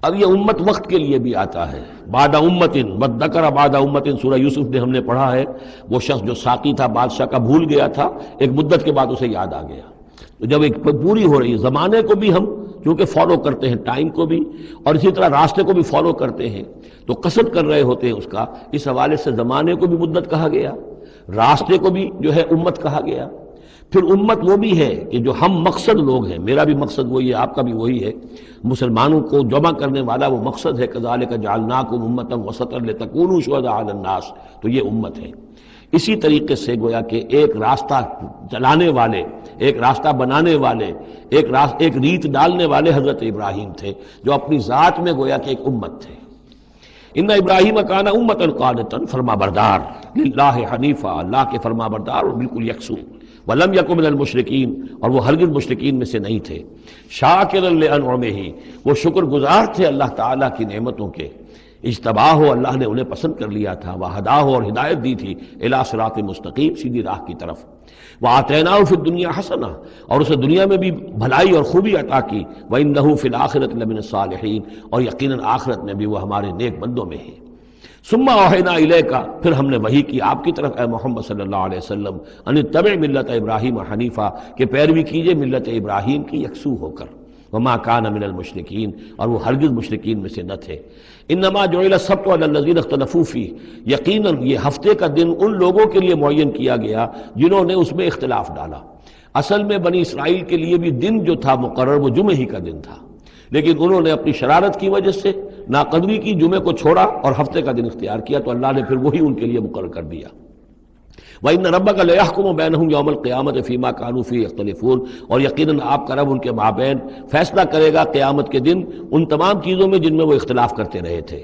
Speaker 1: اب یہ امت وقت کے لیے بھی آتا ہے، بعد امت وذکر بعد امت، سورہ یوسف میں ہم نے پڑھا ہے، وہ شخص جو ساقی تھا بادشاہ کا بھول گیا تھا، ایک مدت کے بعد اسے یاد آ گیا۔ تو جب ایک پوری ہو رہی ہے، زمانے کو بھی ہم کیونکہ فالو کرتے ہیں، ٹائم کو بھی، اور اسی طرح راستے کو بھی فالو کرتے ہیں، تو قصد کر رہے ہوتے ہیں اس کا، اس حوالے سے زمانے کو بھی مدت کہا گیا، راستے کو بھی جو ہے امت کہا گیا۔ پھر امت وہ بھی ہے کہ جو ہم مقصد لوگ ہیں، میرا بھی مقصد وہی ہے، آپ کا بھی وہی ہے، مسلمانوں کو جمع کرنے والا وہ مقصد ہے، کذالک جعلناکم امۃ وسطا لتکونوا شہداء علی الناس، تو یہ امت ہے۔ اسی طریقے سے گویا کہ ایک راستہ چلانے والے، ایک راستہ بنانے والے، ایک ریت ڈالنے والے حضرت ابراہیم تھے، جو اپنی ذات میں گویا کہ ایک امت تھے۔ ان ابراہیم کان امۃ قانتا، فرما بردار، للہ حنیفہ، اللہ کے فرما بردار اور بالکل یکسو، ولم یکن من المشرکین، اور وہ ہرگز مشرکین میں سے نہیں تھے، شاکرا لانعمہ، وہ شکر گزار تھے اللہ تعالیٰ کی نعمتوں کے، اجتباہ اللہ نے انہیں پسند کر لیا تھا، وہداہ اور ہدایت دی تھی، الی صراط مستقیم، سیدھی راہ کی طرف، وآتیناہ فی الدنیا حسنہ، اور اسے دنیا میں بھی بھلائی اور خوبی عطا کی، وإنہ فی الآخرۃ لمن الصالحین، اور یقیناً آخرت میں بھی وہ ہمارے نیک بندوں میں ہے۔ ثم اوحینا الیک، پھر ہم نے وحی کی آپ کی طرف اے محمد صلی اللہ علیہ وسلم، ان اتبع ملت ابراہیم حنیفہ، کہ پیروی کیجئے ملت ابراہیم کی یکسو ہو کر، وما کان من المشرکین، اور وہ ہرگز مشرکین میں سے نہ تھے۔ انما جعل السبت علی الذین اختلفوا فیہ، یقیناً یہ ہفتے کا دن ان لوگوں کے لیے معین کیا گیا جنہوں نے اس میں اختلاف ڈالا۔ اصل میں بنی اسرائیل کے لیے بھی دن جو تھا مقرر وہ جمعہ ہی کا دن تھا، لیکن انہوں نے اپنی شرارت کی وجہ سے ناقدری کی، جمعے کو چھوڑا اور ہفتے کا دن اختیار کیا، تو اللہ نے پھر وہی ان کے لیے مقرر کر دیا۔ وَإِنَّ رَبَّكَ لَيَحْكُمُ بَيْنَهُمْ يَوْمَ الْقِيَامَةِ فِيمَا كَانُوا فِيهِ يَخْتَلِفُونَ، اور یقیناً آپ کا رب ان کے مابین فیصلہ کرے گا قیامت کے دن ان تمام چیزوں میں جن میں وہ اختلاف کرتے رہے تھے۔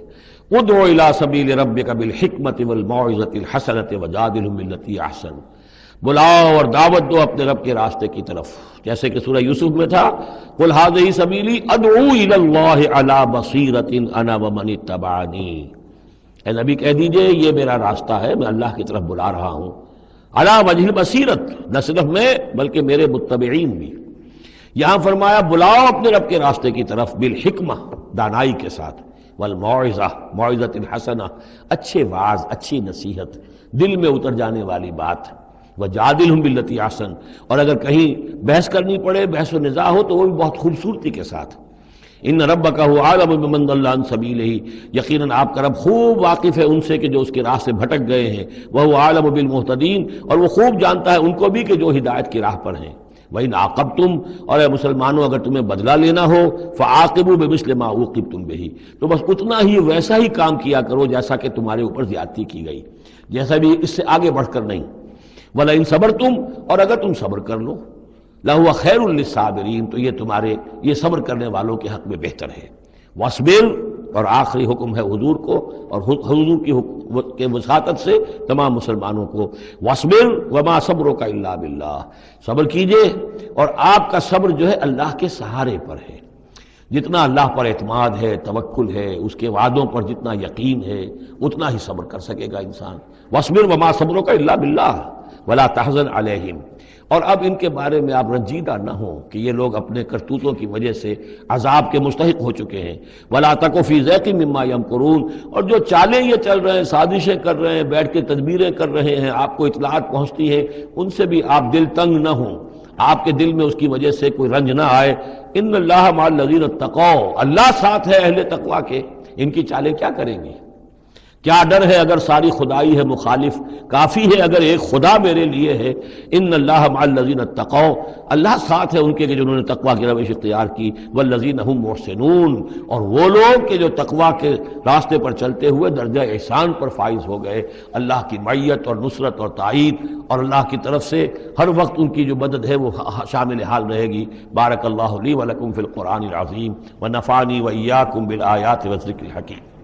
Speaker 1: ادع الى سبیل ربک بالحکمت والموعظۃ الحسنۃ وجادلھم باللتی احسن، بلاؤ اور دعوت دو اپنے رب کے راستے کی طرف، جیسے کہ سورہ یوسف میں تھا، قل ھذہ سبیلی ادعو الی اللہ علی بصیرۃ انا ومن اتبعنی، اے نبی کہہ دیجئے یہ میرا راستہ ہے، میں اللہ کی طرف بلا رہا ہوں، علی وجہ البصیرۃ، نہ صرف میں بلکہ میرے متبعین بھی۔ یہاں فرمایا بلاؤ اپنے رب کے راستے کی طرف بالحکمہ، دانائی کے ساتھ، والموعظہ، موعظۃ الحسنہ، اچھے واعظ، اچھی نصیحت، دل میں اتر جانے والی بات، وجادلھم باللتی احسن، اور اگر کہیں بحث کرنی پڑے، بحث و نزاع ہو تو وہ بھی بہت خوبصورتی کے ساتھ۔ ان ربک هو اعلم بمن ضل عن سبیلہ، یقیناً آپ کا رب خوب واقف ہے ان سے کہ جو اس کے راہ سے بھٹک گئے ہیں، وہو اعلم بالمہتدین، اور وہ خوب جانتا ہے ان کو بھی کہ جو ہدایت کی راہ پر ہیں۔ وَإِنْ عَاقَبْتُمْ، اور اے مسلمانوں اگر تمہیں بدلہ لینا ہو، فَعَاقِبُوا بِمِثْلِ مَا عُوقِبْتُمْ بِهِ، تو بس اتنا ہی ویسا ہی کام کیا کرو جیسا کہ تمہارے اوپر زیادتی کی گئی، جیسا بھی اس سے آگے بڑھ کر نہیں۔ وَلَئِنْ صَبَرْتُمْ، اور اگر تم صبر کر لو، لَهُوَ خَيْرٌ لِلصَّابِرِينَ، تو یہ تمہارے، یہ صبر کرنے والوں کے حق میں بہتر ہے۔ وَاصْبِرْ، اور آخری حکم ہے حضور کو اور حضور کی وساطت سے تمام مسلمانوں کو، وَاصْبِرْ وَمَا صَبْرُكَ إِلَّا بِاللَّهِ، صبر کیجئے اور آپ کا صبر جو ہے اللہ کے سہارے پر ہے، جتنا اللہ پر اعتماد ہے، توکل ہے، اس کے وعدوں پر جتنا یقین ہے، اتنا ہی صبر کر سکے گا انسان۔ وَاصْبِرْ وَمَا صَبْرُكَ إِلَّا بِاللَّهِ وَلَا تَحْزَنْ عَلَيْهِمْ، اور اب ان کے بارے میں آپ رنجیدہ نہ ہوں کہ یہ لوگ اپنے کرتوتوں کی وجہ سے عذاب کے مستحق ہو چکے ہیں۔ وَلَا تَكُ فِي ضَيْقٍ مِّمَّا يَمْكُرُونَ، اور جو چالیں یہ چل رہے ہیں، سازشیں کر رہے ہیں، بیٹھ کے تدبیریں کر رہے ہیں، آپ کو اطلاعات پہنچتی ہے، ان سے بھی آپ دل تنگ نہ ہوں، آپ کے دل میں اس کی وجہ سے کوئی رنج نہ آئے۔ ان اللہ مع الذین اتقوا، اللہ ساتھ ہے اہل تقوی کے، ان کی چالیں کیا کریں گی؟ کیا ڈر ہے اگر ساری خدائی ہے مخالف، کافی ہے اگر ایک خدا میرے لیے ہے۔ ان اللہ مع الذین اتقوا، اللہ ساتھ ہے ان کے کہ جنہوں نے تقوی کی روش اختیار کی، والذین هم محسنون، اور وہ لوگ کہ جو تقوی کے راستے پر چلتے ہوئے درجہ احسان پر فائز ہو گئے، اللہ کی معیت اور نصرت اور تائید اور اللہ کی طرف سے ہر وقت ان کی جو مدد ہے وہ شامل حال رہے گی۔ بارک اللہ لی ولکم فی القرآن العظیم ونفعنی وإیاکم بالآیات والذکر الحکیم۔